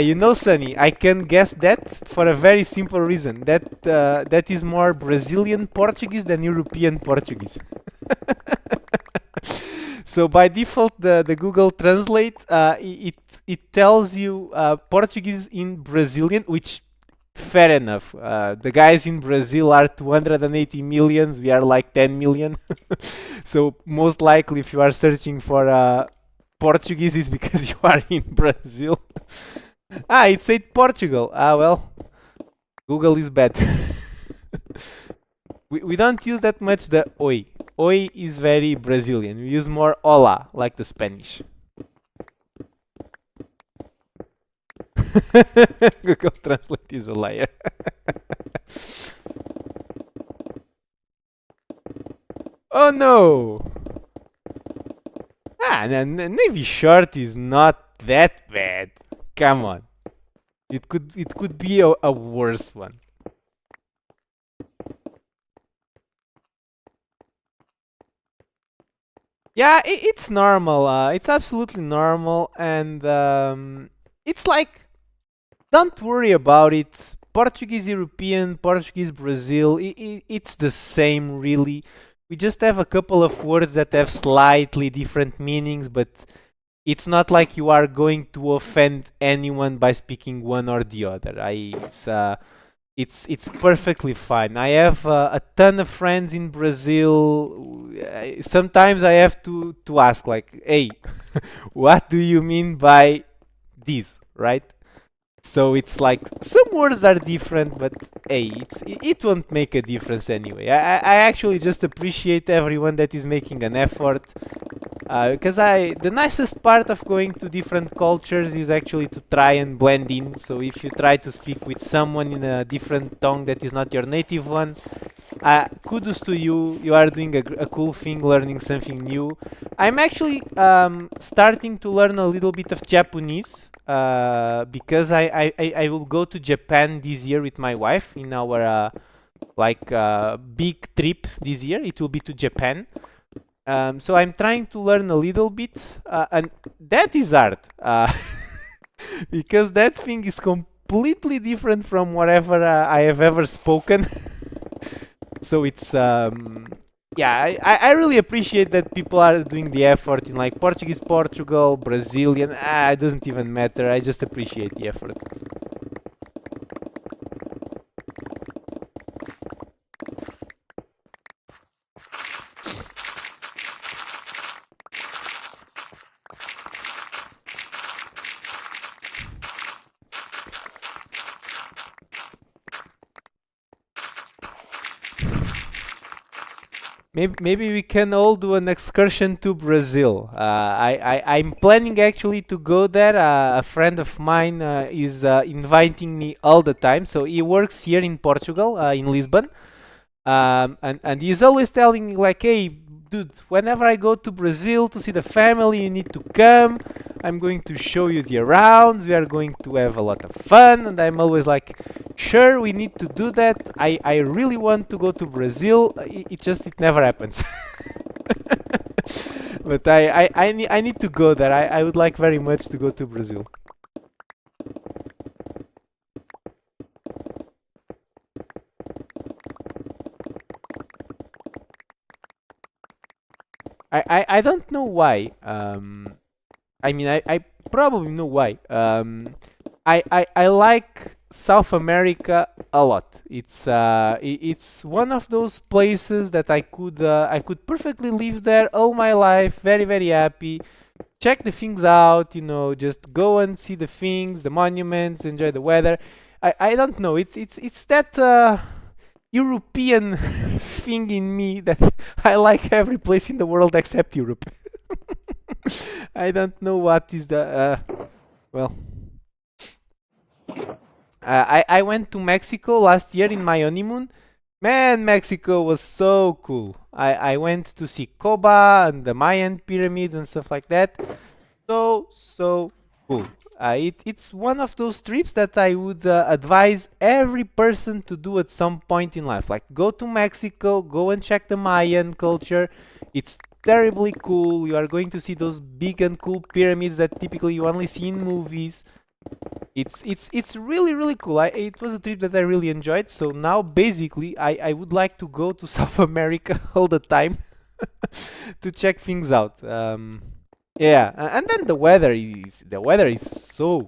You know, Sunny, I can guess that for a very simple reason. That is more Brazilian Portuguese than European Portuguese. So by default, the Google Translate it tells you Portuguese in Brazilian, which fair enough. The guys in Brazil are 280 millions. We are like 10 million. So most likely, if you are searching for Portuguese, is because you are in Brazil. It said Portugal. Well, Google is bad. We don't use that much the oi. Oi is very Brazilian. We use more hola, like the Spanish. Google Translate is a liar. Oh no! Navy short is not that bad. Come on. It could be a worse one. Yeah, it's normal. It's absolutely normal, and it's like, don't worry about it. Portuguese European, Portuguese Brazil, it's the same really. We just have a couple of words that have slightly different meanings, but it's not like you are going to offend anyone by speaking one or the other. It's perfectly fine. I have a ton of friends in Brazil. Sometimes I have to ask, like, hey, what do you mean by this, right? So it's like some words are different, but hey, it won't make a difference anyway. I actually just appreciate everyone that is making an effort, because the nicest part of going to different cultures is actually to try and blend in. So if you try to speak with someone in a different tongue that is not your native one, kudos to you. You are doing a cool thing, learning something new. I'm actually starting to learn a little bit of Japanese, because I will go to Japan this year with my wife in our big trip this year. It will be to Japan. So I'm trying to learn a little bit, and that is hard, because that thing is completely different from whatever I have ever spoken. So it's yeah, I really appreciate that people are doing the effort in like Portuguese, Portugal, Brazilian. It doesn't even matter. I just appreciate the effort. Maybe we can all do an excursion to Brazil. I'm planning actually to go there. A friend of mine is inviting me all the time. So he works here in Portugal, in Lisbon. And he's always telling me like, hey, dude, whenever I go to Brazil to see the family, you need to come. I'm going to show you the arounds. We are going to have a lot of fun. And I'm always like, sure, we need to do that. I really want to go to Brazil. It never happens. But I need to go there. I would like very much to go to Brazil. I don't know why. I mean, I probably know why. I like South America a lot. It's one of those places that I could perfectly live there all my life, very very happy. Check the things out, just go and see the things, the monuments, enjoy the weather. I don't know. It's that European thing in me that I like every place in the world except Europe. I don't know what is the well. I went to Mexico last year in my honeymoon. Man, Mexico was so cool. I went to see Coba and the Mayan pyramids and stuff like that. So cool. It's one of those trips that I would advise every person to do at some point in life. Like, go to Mexico, go and check the Mayan culture. It's terribly cool. You are going to see those big and cool pyramids that typically you only see in movies. It's really really cool. It was a trip that I really enjoyed. So now basically I would like to go to South America all the time to check things out. Yeah, and then the weather is so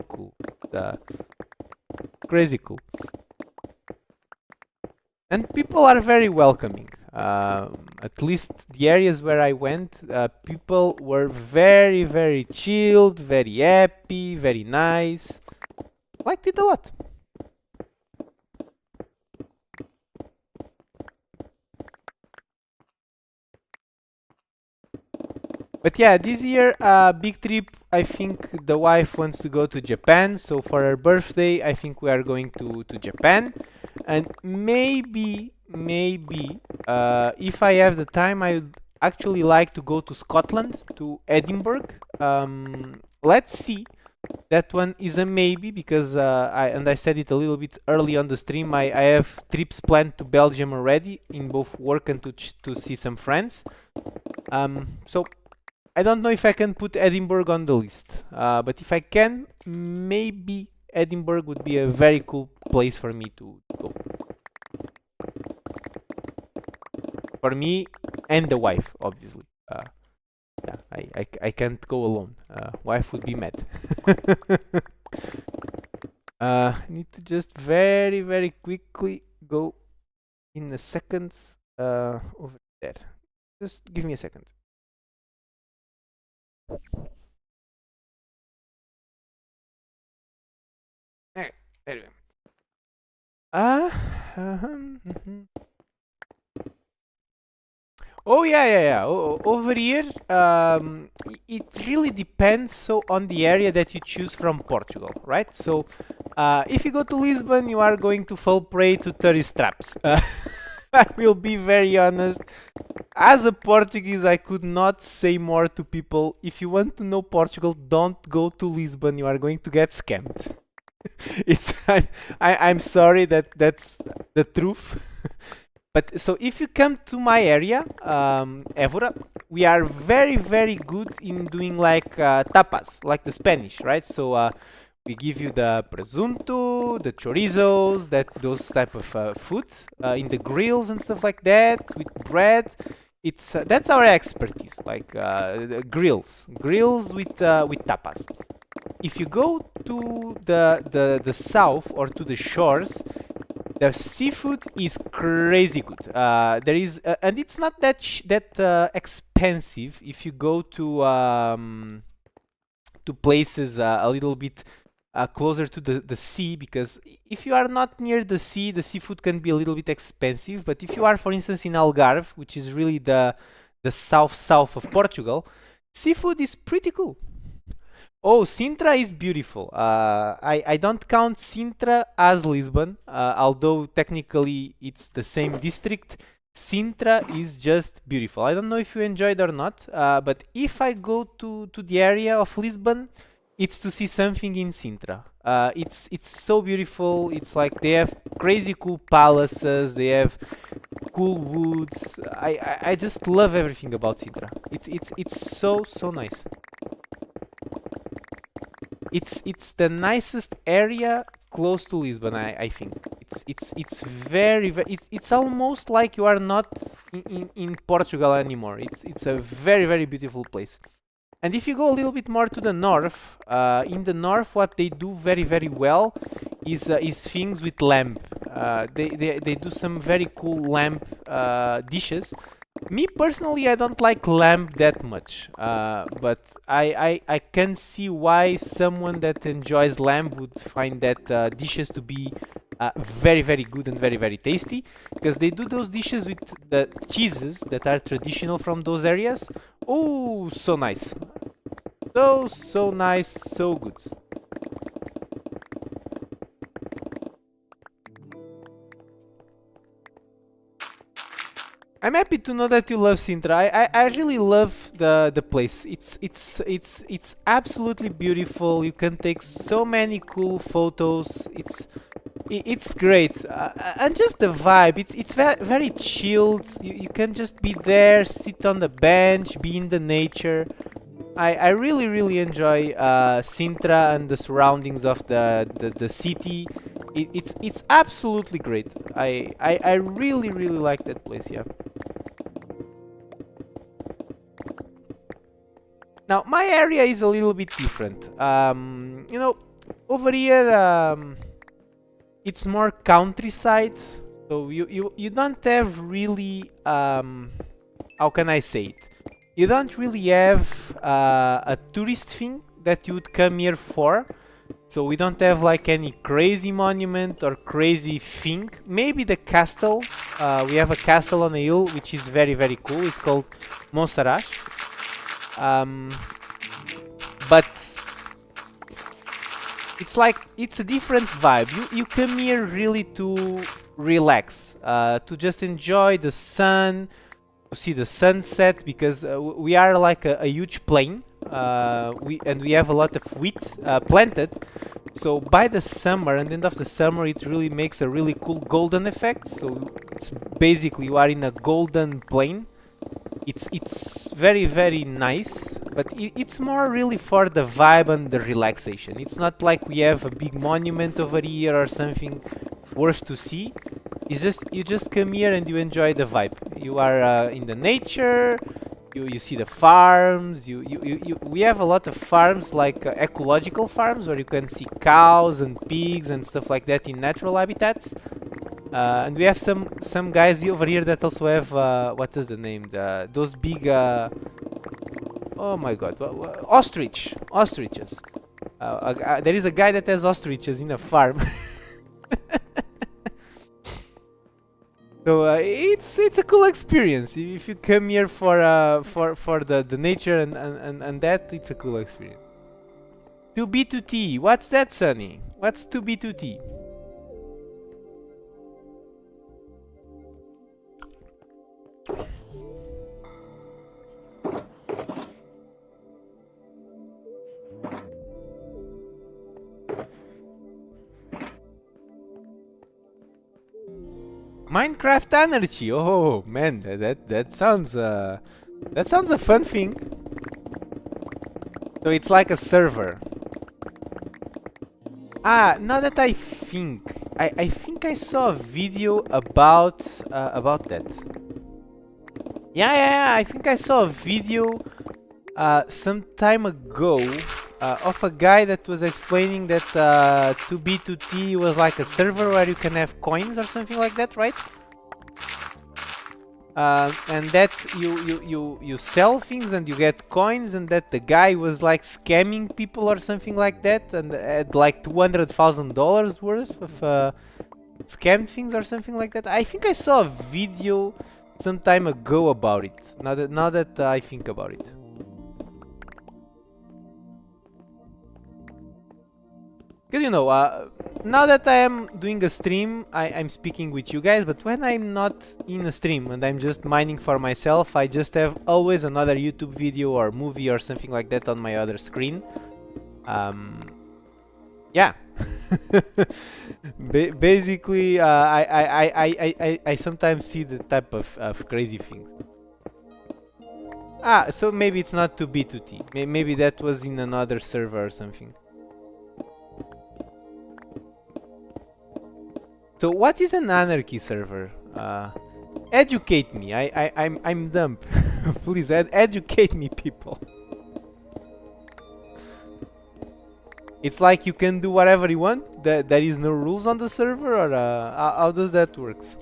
cool, uh, crazy cool, and people are very welcoming. At least the areas where I went, people were very very chilled, very happy, very nice. Liked it a lot. But yeah, this year, big trip. I think the wife wants to go to Japan. So for her birthday, I think we are going to Japan. And maybe, if I have the time, I would actually like to go to Scotland, to Edinburgh. Let's see. That one is a maybe because I said it a little bit early on the stream. I have trips planned to Belgium already in both work and to see some friends. So I don't know if I can put Edinburgh on the list, but if I can, maybe Edinburgh would be a very cool place for me to go. For me and the wife, obviously. Yeah, I can't go alone. Wife would be mad. I need to just very, very quickly go in a second over there. Just give me a second. There we go. Mhm. Oh yeah. Over here, it really depends on the area that you choose from Portugal, right? So, if you go to Lisbon, you are going to fall prey to tourist traps. I will be very honest. As a Portuguese, I could not say more to people. If you want to know Portugal, don't go to Lisbon. You are going to get scammed. It's I'm sorry that's the truth. But so if you come to my area, Évora, we are very very good in doing like tapas, like the Spanish, right? So we give you the presunto, the chorizos, those type of food in the grills and stuff like that with bread. It's that's our expertise, like the grills with tapas. If you go to the south or to the shores, the seafood is crazy good. There is, and it's not that expensive if you go to places a little bit closer to the sea, because if you are not near the sea, the seafood can be a little bit expensive. But if you are, for instance, in Algarve, which is really the south of Portugal, seafood is pretty cool. Oh, Sintra is beautiful. I don't count Sintra as Lisbon, although technically it's the same district. Sintra is just beautiful. I don't know if you enjoyed or not, but if I go to the area of Lisbon, it's to see something in Sintra. It's so beautiful. It's like they have crazy cool palaces. They have cool woods. I just love everything about Sintra. It's so nice. It's the nicest area close to Lisbon, I think. It's it's almost like you are not in Portugal anymore. It's a very beautiful place. And if you go a little bit more to the north, in the north, what they do very well is things with lamb. They do some very cool lamb dishes. Me personally, I don't like lamb that much, but I can see why someone that enjoys lamb would find that dishes to be very good and very tasty, because they do those dishes with the cheeses that are traditional from those areas. Oh, so nice. So nice, so good. I'm happy to know that you love Sintra. I really love the place. It's absolutely beautiful. You can take so many cool photos. It's great, and just the vibe. It's very chilled. You can just be there, sit on the bench, be in the nature. I really enjoy Sintra and the surroundings of the city. It's absolutely great. I really like that place. Yeah. Now my area is a little bit different. You know, over here it's more countryside, so you don't have really how can I say it? You don't really have a tourist thing that you would come here for. So we don't have like any crazy monument or crazy thing. Maybe the castle. We have a castle on a hill which is very cool. It's called Monsaraz. But it's like it's a different vibe. You come here really to relax, to just enjoy the sun, to see the sunset, because we are like a huge plain. We have a lot of wheat planted, so by the summer and end of the summer it really makes a really cool golden effect. So it's basically you are in a golden plain. It's very nice, but it's more really for the vibe and the relaxation. It's not like we have a big monument over here or something worth to see. It's just you just come here and you enjoy the vibe. You are in the nature. You see the farms. We have a lot of farms, like ecological farms, where you can see cows and pigs and stuff like that in natural habitats. And we have some guys over here that also have what is the name? Those big oh my god, ostriches. There is a guy that has ostriches in a farm. So it's a cool experience if you come here for the nature and that. It's a cool experience. 2B2T, what's that, Sunny? What's 2B2T? Minecraft Energy. Oh man, that sounds a fun thing. So it's like a server. Now that I think I saw a video about that. Yeah, I think I saw a video some time ago of a guy that was explaining that 2B2T was like a server where you can have coins or something like that, right? and that you sell things and you get coins, and that the guy was like scamming people or something like that, and had like $200,000 worth of scam things or something like that. I think I saw a video some time ago about it. Now that I think about it. Because now that I am doing a stream, I'm speaking with you guys, but when I'm not in a stream and I'm just mining for myself, I just have always another YouTube video or movie or something like that on my other screen. Yeah. Basically, I sometimes see the type of crazy things. So maybe it's not to B2T. Maybe that was in another server or something. So what is an anarchy server? Educate me. I'm dumb. Please educate me, people. It's like you can do whatever you want. There is no rules on the server, or how does that works?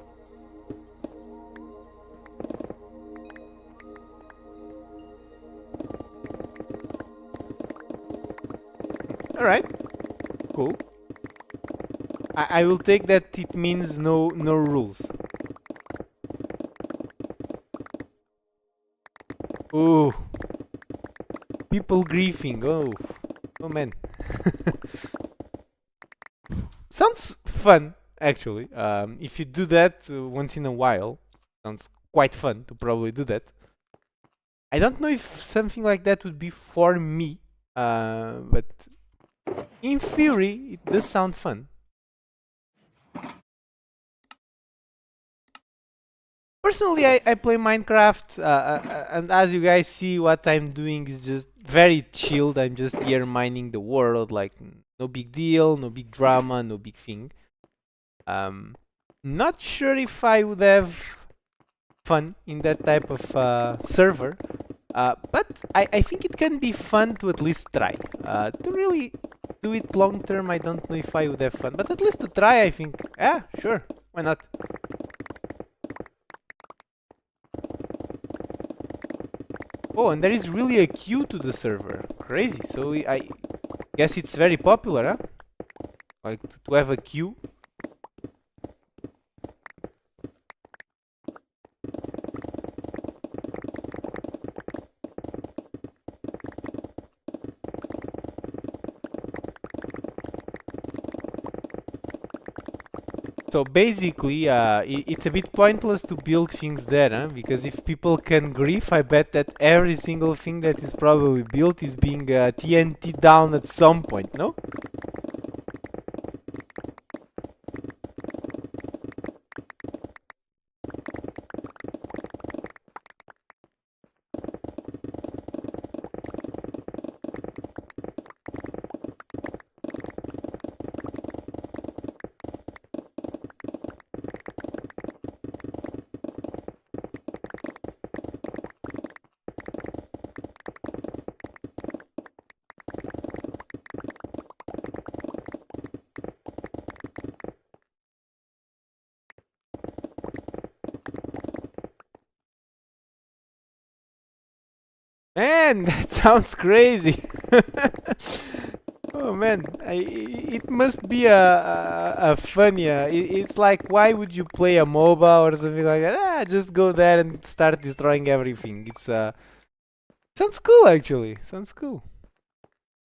All right. Cool. I will take that it means no rules. Oh, people griefing. Oh man. Sounds fun, actually. If you do that once in a while, sounds quite fun to probably do that. I don't know if something like that would be for me, but in theory, it does sound fun. Personally, I play Minecraft, and as you guys see, what I'm doing is just very chilled. I'm just here mining the world, like no big deal, no big drama, no big thing. Not sure if I would have fun in that type of server, but I think it can be fun to at least try. To really do it long term, I don't know if I would have fun, but at least to try, I think, yeah, sure, why not? Oh, and there is really a queue to the server. Crazy. So I guess it's very popular, huh? Like to have a queue. So basically, it's a bit pointless to build things there, huh? Because if people can grief, I bet that every single thing that is probably built is being TNT down at some point, no? Man, that sounds crazy. Oh man, it must be a funny. It's like, why would you play a MOBA or something like that? Just go there and start destroying everything. It's sounds cool actually. Sounds cool.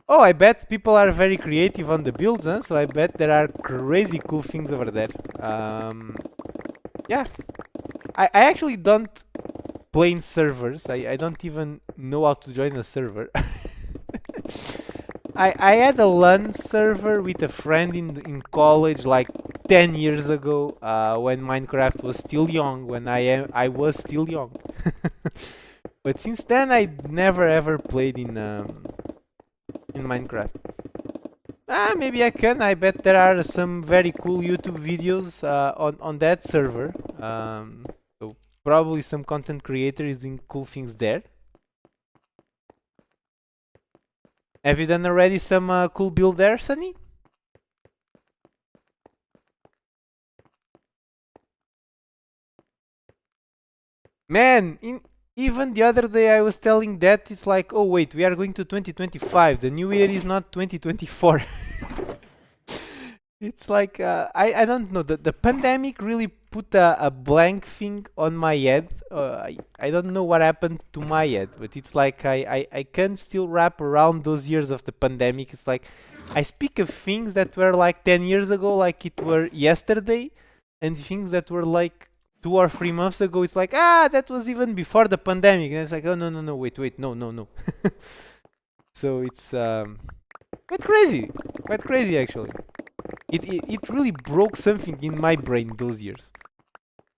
Oh, I bet people are very creative on the builds, huh? So I bet there are crazy cool things over there. Yeah, I actually don't play in servers. I don't even know how to join a server. I had a LAN server with a friend in college like 10 years ago, when Minecraft was still young, when I was still young. But since then I never ever played in Minecraft. Maybe I can. I bet there are some very cool YouTube videos on that server. So probably some content creator is doing cool things there. Have you done already some cool build there, Sunny? Man, even the other day I was telling that it's like, oh wait, we are going to 2025. The new year is not 2024. It's like I don't know. The pandemic really put a blank thing on my head. I don't know what happened to my head, but it's like I can still wrap around those years of the pandemic. It's like I speak of things that were like 10 years ago, like it were yesterday, and things that were like 2 or 3 months ago. It's like, that was even before the pandemic, and it's like, oh no, wait, no. So it's quite crazy actually. It really broke something in my brain those years.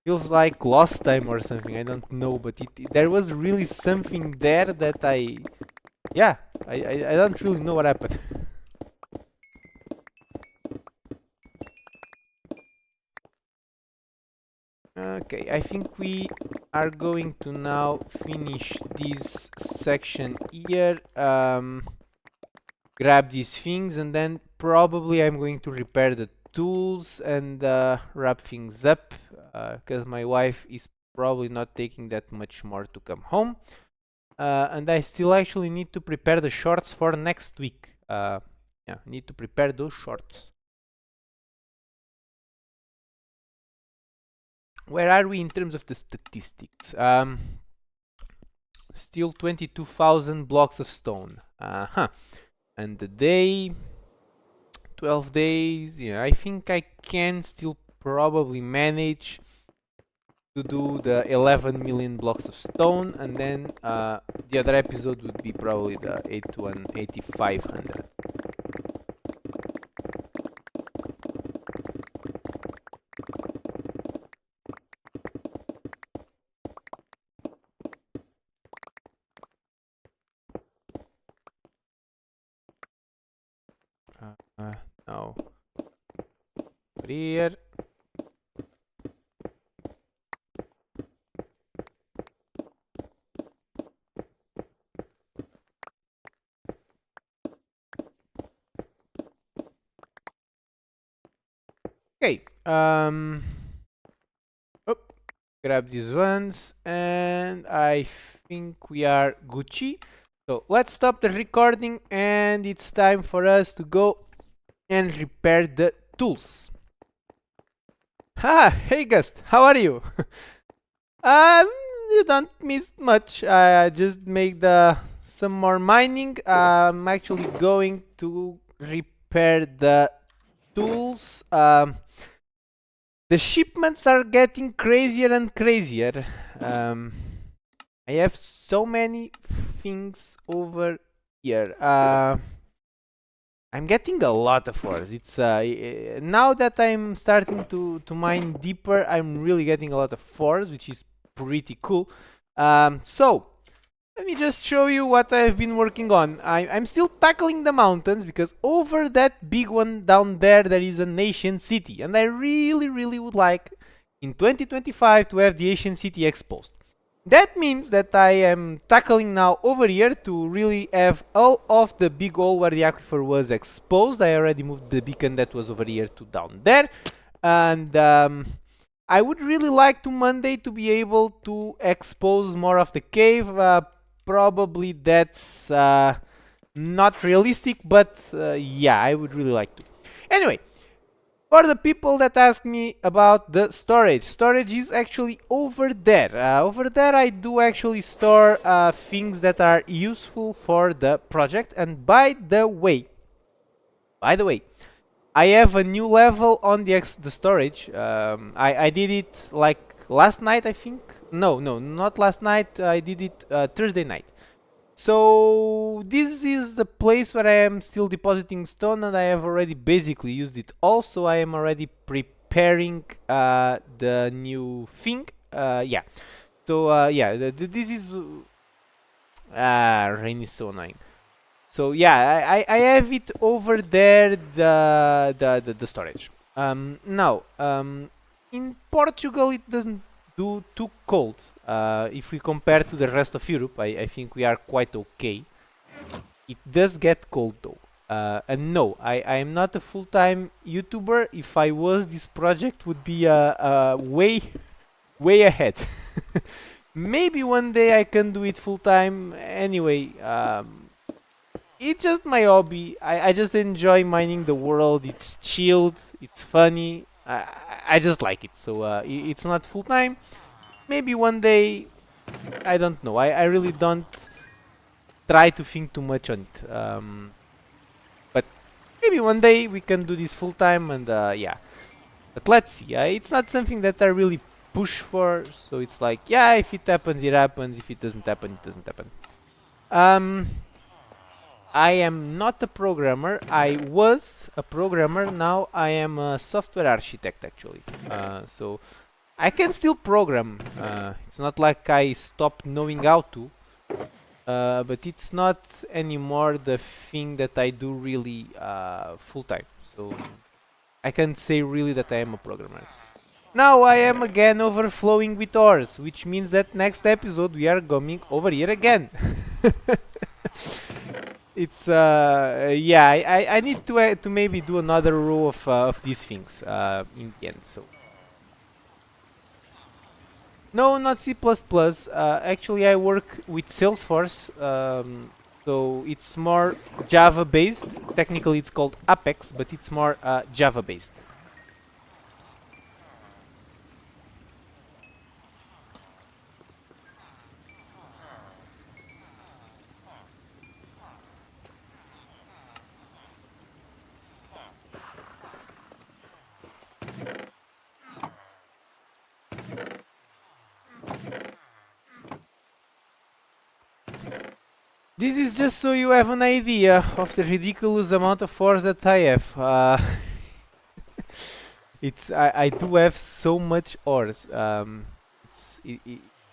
Feels like lost time or something. I don't know, but there was really something there that I don't really know what happened. Okay, I think we are going to now finish this section here. Grab these things, and then probably I'm going to repair the tools and wrap things up, because my wife is probably not taking that much more to come home. And I still actually need to prepare the shorts for next week. Yeah, need to prepare those shorts. Where are we in terms of the statistics? Still 22,000 blocks of stone. And the day, 12 days. Yeah, I think I can still probably manage to do the 11 million blocks of stone, and then the other episode would be probably the 8500. Now over here. Okay, grab these ones, and I think we are Gucci. So let's stop the recording, and it's time for us to go and repair the tools. Hey Gust, how are you? You don't miss much. I just made some more mining. I'm actually going to repair the tools. The shipments are getting crazier and crazier. I have so many things over here. I'm getting a lot of ores. It's now that I'm starting to mine deeper, I'm really getting a lot of ores, which is pretty cool. So let me just show you what I've been working on. I'm still tackling the mountains, because over that big one down there is an ancient city, and I really would like in 2025 to have the ancient city exposed. That means that I am tackling now over here to really have all of the big hole where the aquifer was exposed. I already moved the beacon that was over here to down there, and I would really like to Monday to be able to expose more of the cave. Probably that's not realistic, but yeah, I would really like to. Anyway, for the people that ask me about the storage is actually over there. Over there I do actually store things that are useful for the project. And by the way, I have a new level on the storage. I did it like last night, I think. No, not last night. I did it Thursday night. So this is the place where I am still depositing stone, and I have already basically used it all. So I am already preparing the new thing. Yeah. So yeah, this is rain is so annoying. So yeah, I have it over there, the storage. Now, in Portugal it doesn't do too cold. If we compare to the rest of Europe, I think we are quite okay. It does get cold though. And no, I am not a full-time YouTuber. If I was, this project would be way ahead. Maybe one day I can do it full time. Anyway, it's just my hobby. I just enjoy mining the world. It's chilled. It's funny. I just like it. So it's not full time. Maybe one day. I don't know. I really don't try to think too much on it. But maybe one day we can do this full time. And yeah. But let's see. It's not something that I really push for. So it's like, yeah, if it happens, it happens. If it doesn't happen, it doesn't happen. I am not a programmer. I was a programmer. Now I am a software architect, actually. So I can still program. It's not like I stopped knowing how to. But it's not anymore the thing that I do really full time. So I can't say really that I am a programmer. Now I am again overflowing with ores, which means that next episode we are coming over here again. It's yeah. I need to maybe do another row of these things in the end. So no, not C++. Actually, I work with Salesforce. So it's more Java based. Technically, it's called Apex, but it's more Java based. This is just so you have an idea of the ridiculous amount of force that I have. I do have so much ores. It's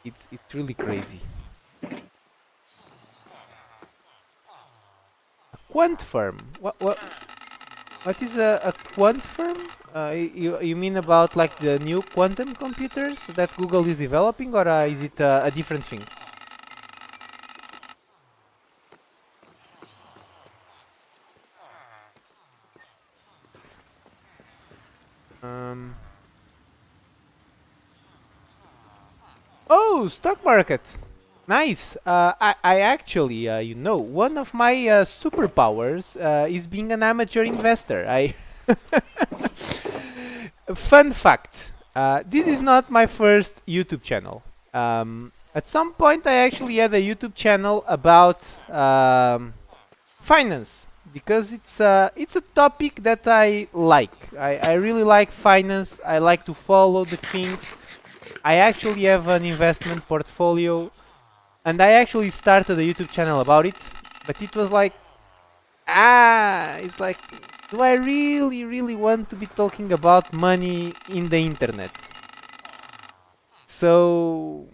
it's really crazy. A quant firm. What is a quant firm? You mean about like the new quantum computers that Google is developing, or is it a different thing? Oh, stock market. Nice. I actually, you know, one of my superpowers is being an amateur investor. Fun fact. This is not my first YouTube channel. At some point, I actually had a YouTube channel about finance because it's a topic that I like. I really like finance. I like to follow the things. I actually have an investment portfolio, and I actually started a YouTube channel about it, but it was like, it's like, do I really want to be talking about money in the internet? So,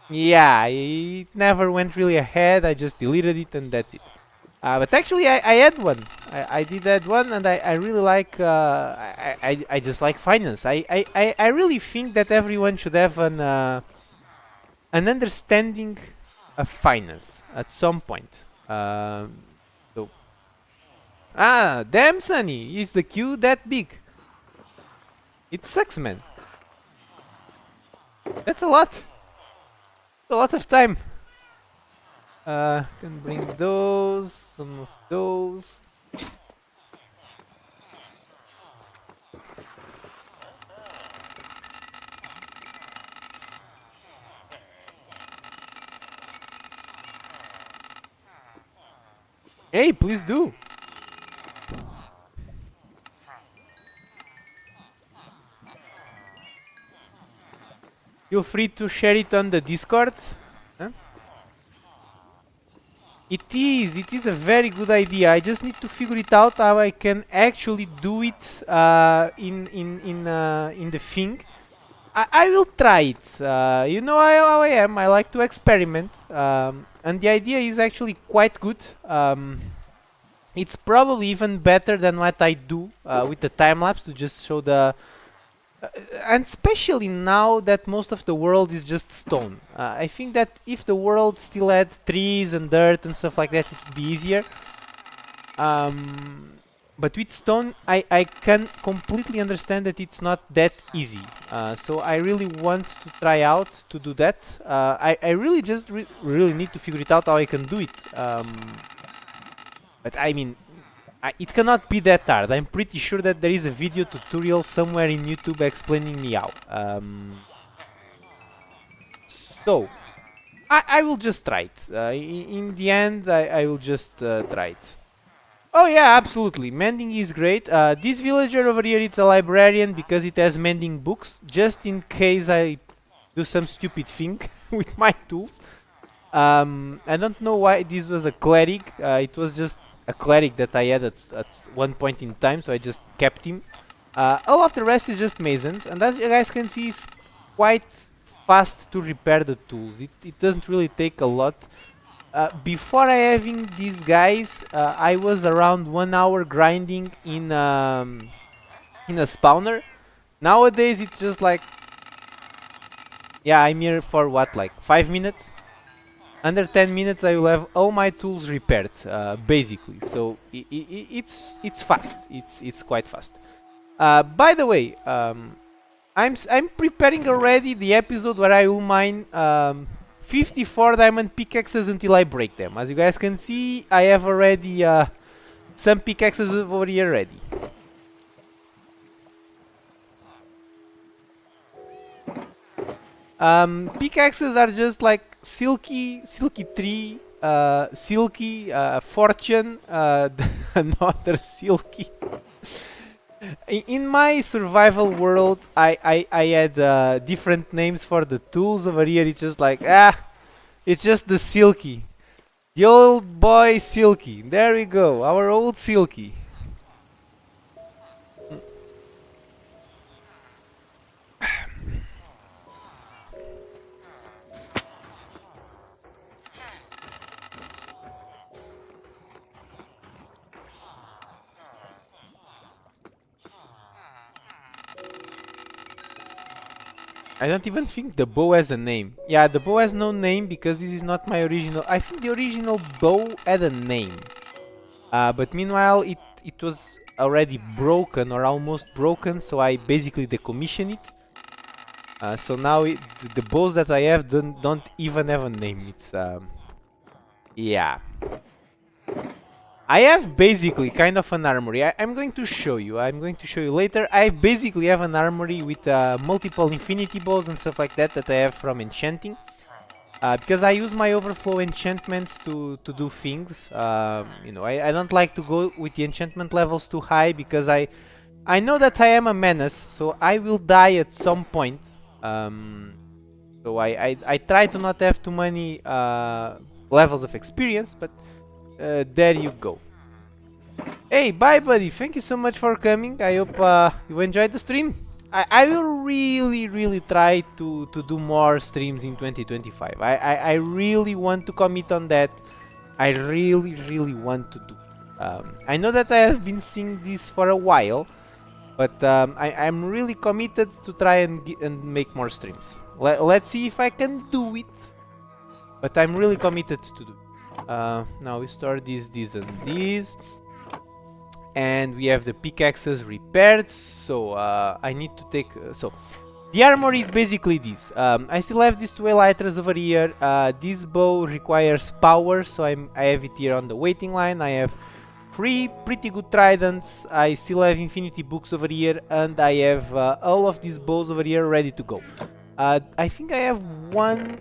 yeah, it never went really ahead. I just deleted it, and that's it. But actually, I had one. I did that one, and I really like. I just like finance. I really think that everyone should have an understanding of finance at some point. So, damn, Sunny, is the queue that big? It sucks, man. That's a lot. A lot of time. Can bring those, some of those. Hey, please do. Feel free to share it on the Discord. Huh? It is a very good idea. I just need to figure it out how I can actually do it in the thing. I will try it. You know how I am. I like to experiment, and the idea is actually quite good. It's probably even better than what I do with the time lapse to just show the. And especially now that most of the world is just stone. I think that if the world still had trees and dirt and stuff like that, it would be easier. But with stone, I can completely understand that it's not that easy. So I really want to try out to do that. I really just really need to figure it out how I can do it. But I mean, it cannot be that hard. I'm pretty sure that there is a video tutorial somewhere in YouTube explaining me how. So, I will just try it. In the end, I will just try it. Oh yeah, absolutely. Mending is great. This villager over here, it's a librarian because it has mending books, just in case I do some stupid thing with my tools. I don't know why this was a cleric. It was just a cleric that I had at one point in time, so I just kept him. All of the rest is just masons, and as you guys can see, it's quite fast to repair the tools. It doesn't really take a lot. Before I having these guys, I was around 1 hour grinding in a spawner. Nowadays it's just like, yeah, I'm here for what, like 5 minutes? Under 10 minutes I will have all my tools repaired, basically. So it's fast. It's quite fast. By the way, I'm preparing already the episode where I will mine 54 diamond pickaxes until I break them. As you guys can see, I have already some pickaxes over here ready. Pickaxes are just like silky tree, silky fortune, another silky. In my survival world, I had different names for the tools. Over here it's just like, it's just the silky. The old boy silky. There we go, our old silky. I don't even think the bow has a name. Yeah, the bow has no name because this is not my original. I think the original bow had a name. But meanwhile, it was already broken or almost broken, so I basically decommissioned it. So now the bows that I have don't even have a name. It's yeah. I have basically kind of an armory. I'm going to show you. I'm going to show you later. I basically have an armory with multiple infinity bows and stuff like that I have from enchanting. Because I use my overflow enchantments to do things. You know, I don't like to go with the enchantment levels too high because I know that I am a menace, so I will die at some point. So I try to not have too many levels of experience, but there you go. Hey, bye buddy, thank you so much for coming. I hope you enjoyed the stream. I will really try to do more streams in 2025. I really want to commit on that. I really want to do. I know that I have been seeing this for a while, but I'm really committed to try and make more streams. Let's see if I can do it. But I'm really committed to do it. Now we store these, and these. And we have the pickaxes repaired, so I need to take... so, the armor is basically this. I still have these two elytras over here. This bow requires power, so I have it here on the waiting line. I have 3 pretty good tridents. I still have infinity books over here, and I have all of these bows over here ready to go. I think I have one...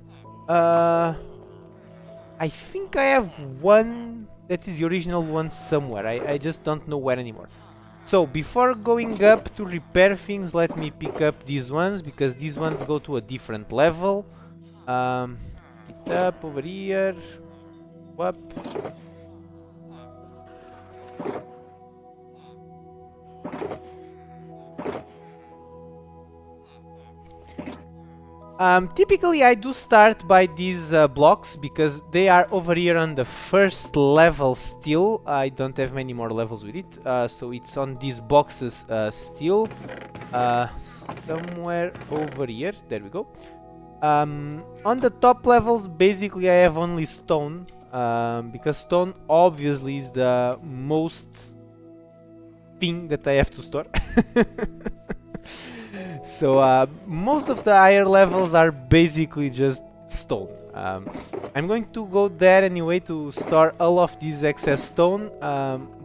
I think I have one... that is the original one somewhere. I just don't know where anymore. So before going up to repair things, let me pick up these ones, because these ones go to a different level. Pick up over here. Up. Typically I do start by these blocks because they are over here on the first level still. I don't have many more levels with it, so it's on these boxes still. Somewhere over here, there we go. On the top levels basically I have only stone, because stone obviously is the most thing that I have to store. So most of the higher levels are basically just stone. I'm going to go there anyway to store all of this excess stone,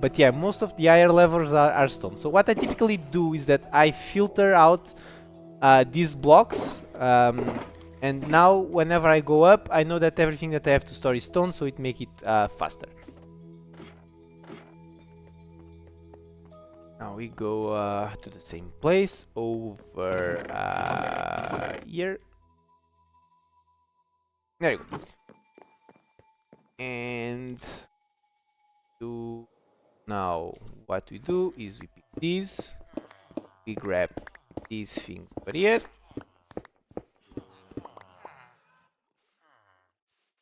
but yeah, most of the higher levels are stone. So what I typically do is that I filter out these blocks, and now whenever I go up, I know that everything that I have to store is stone, so it makes it faster. Now we go to the same place over here. There you go. And now what we do is we pick these, we grab these things over here,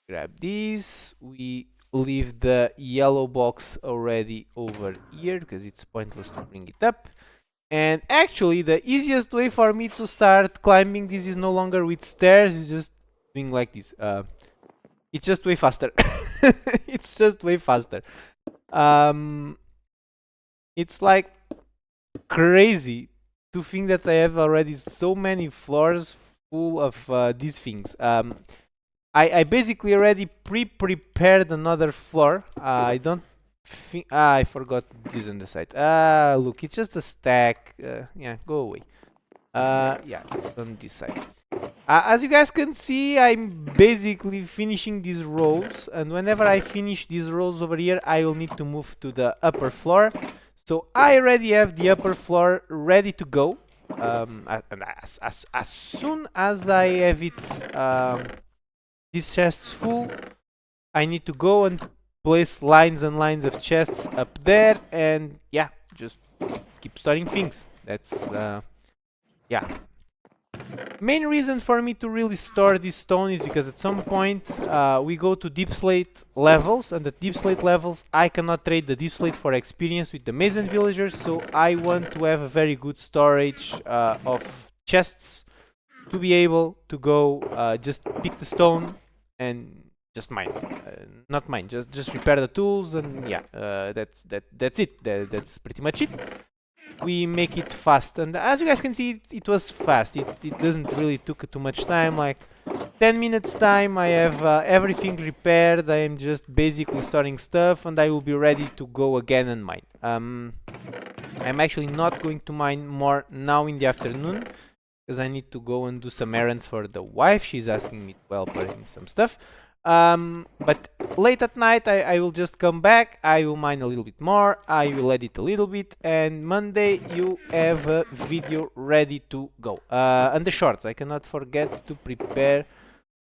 grab these, we leave the yellow box already over here because it's pointless to bring it up. And actually the easiest way for me to start climbing this is no longer with stairs, it's just doing like this. It's just way faster. It's just way faster. It's like crazy to think that I have already so many floors full of these things. I basically already prepared another floor. I don't think I forgot this on the side. Look, it's just a stack. Yeah, go away. Yeah, it's on this side. As you guys can see, I'm basically finishing these rows, and whenever I finish these rows over here, I will need to move to the upper floor. So I already have the upper floor ready to go. As soon as I have it, this chest's full, I need to go and place lines and lines of chests up there, and yeah, just keep storing things. That's yeah. Main reason for me to really store this stone is because at some point we go to deep slate levels, and at deep slate levels I cannot trade the deep slate for experience with the mason villagers, so I want to have a very good storage of chests to be able to go just pick the stone and just mine. Not mine, just repair the tools, and yeah, that's it. That's pretty much it. We make it fast, and as you guys can see, it was fast. It doesn't really took too much time, like 10 minutes time. I have everything repaired. I am just basically storing stuff, and I will be ready to go again and mine. I'm actually not going to mine more now in the afternoon because I need to go and do some errands for the wife. She's asking me to help her in some stuff. But late at night I will just come back, I will mine a little bit more, I will edit a little bit, and Monday you have a video ready to go. And the shorts, I cannot forget to prepare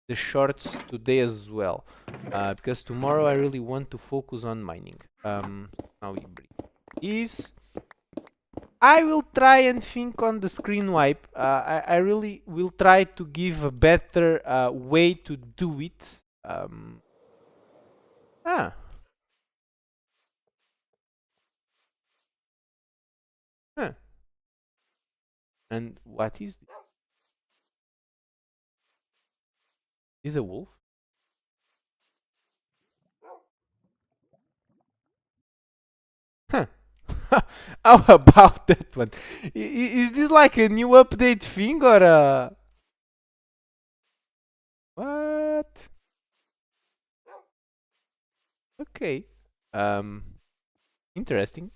the shorts today as well, because tomorrow I really want to focus on mining. Now we bring these. I will try and think on the screen wipe. I really will try to give a better way to do it. Ah. Huh. And what is this? Is a wolf? Huh. How about that one? Is this like a new update thing or a... What? Okay. Interesting.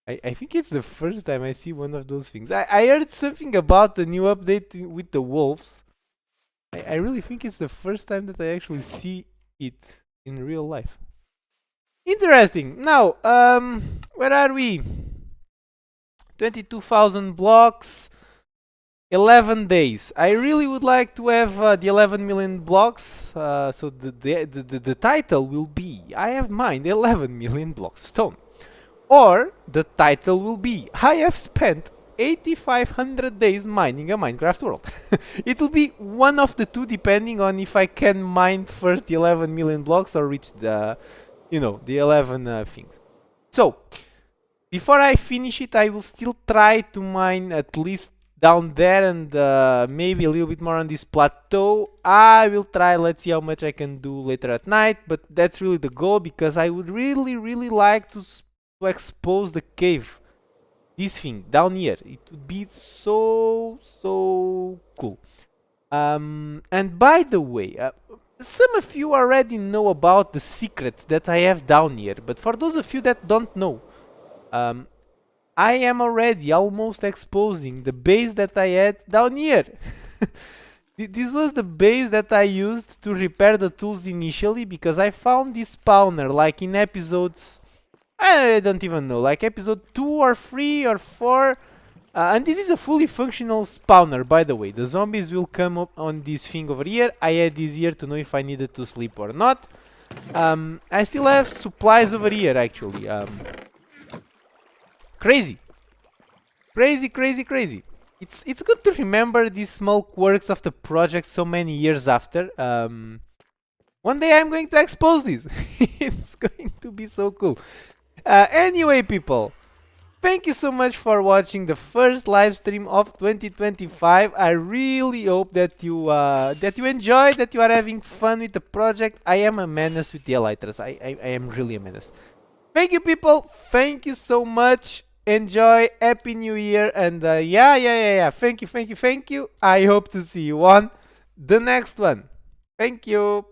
I think it's the first time I see one of those things. I heard something about the new update with the wolves. I really think it's the first time that I actually see it in real life. Interesting. Now, where are we? 22,000 blocks. 11 days. I really would like to have the 11 million blocks, so the title will be I have mined 11 million blocks of stone, or the title will be I have spent 8,500 days mining a Minecraft world. It will be one of the two, depending on if I can mine first the 11 million blocks or reach the, you know, the 11 things. So before I finish it, I will still try to mine at least down there and maybe a little bit more on this plateau. I will try, let's see how much I can do later at night, but that's really the goal, because I would really like to to expose the cave. This thing down here. It would be so cool. And by the way, some of you already know about the secret that I have down here, but for those of you that don't know, I am already almost exposing the base that I had down here. This was the base that I used to repair the tools initially, because I found this spawner like in episodes, I don't even know, like episode 2 or 3 or 4. And this is a fully functional spawner, by the way. The zombies will come up on this thing over here. I had this here to know if I needed to sleep or not. I still have supplies over here, actually. Crazy. Crazy. It's good to remember these small quirks of the project so many years after. One day I'm going to expose this. It's going to be so cool. Anyway, people, thank you so much for watching the first live stream of 2025. I really hope that you enjoyed, that you are having fun with the project. I am a menace with the elytras. I am really a menace. Thank you, people. Thank you so much. Enjoy. Happy New Year. And yeah. Thank you. I hope to see you on the next one. Thank you.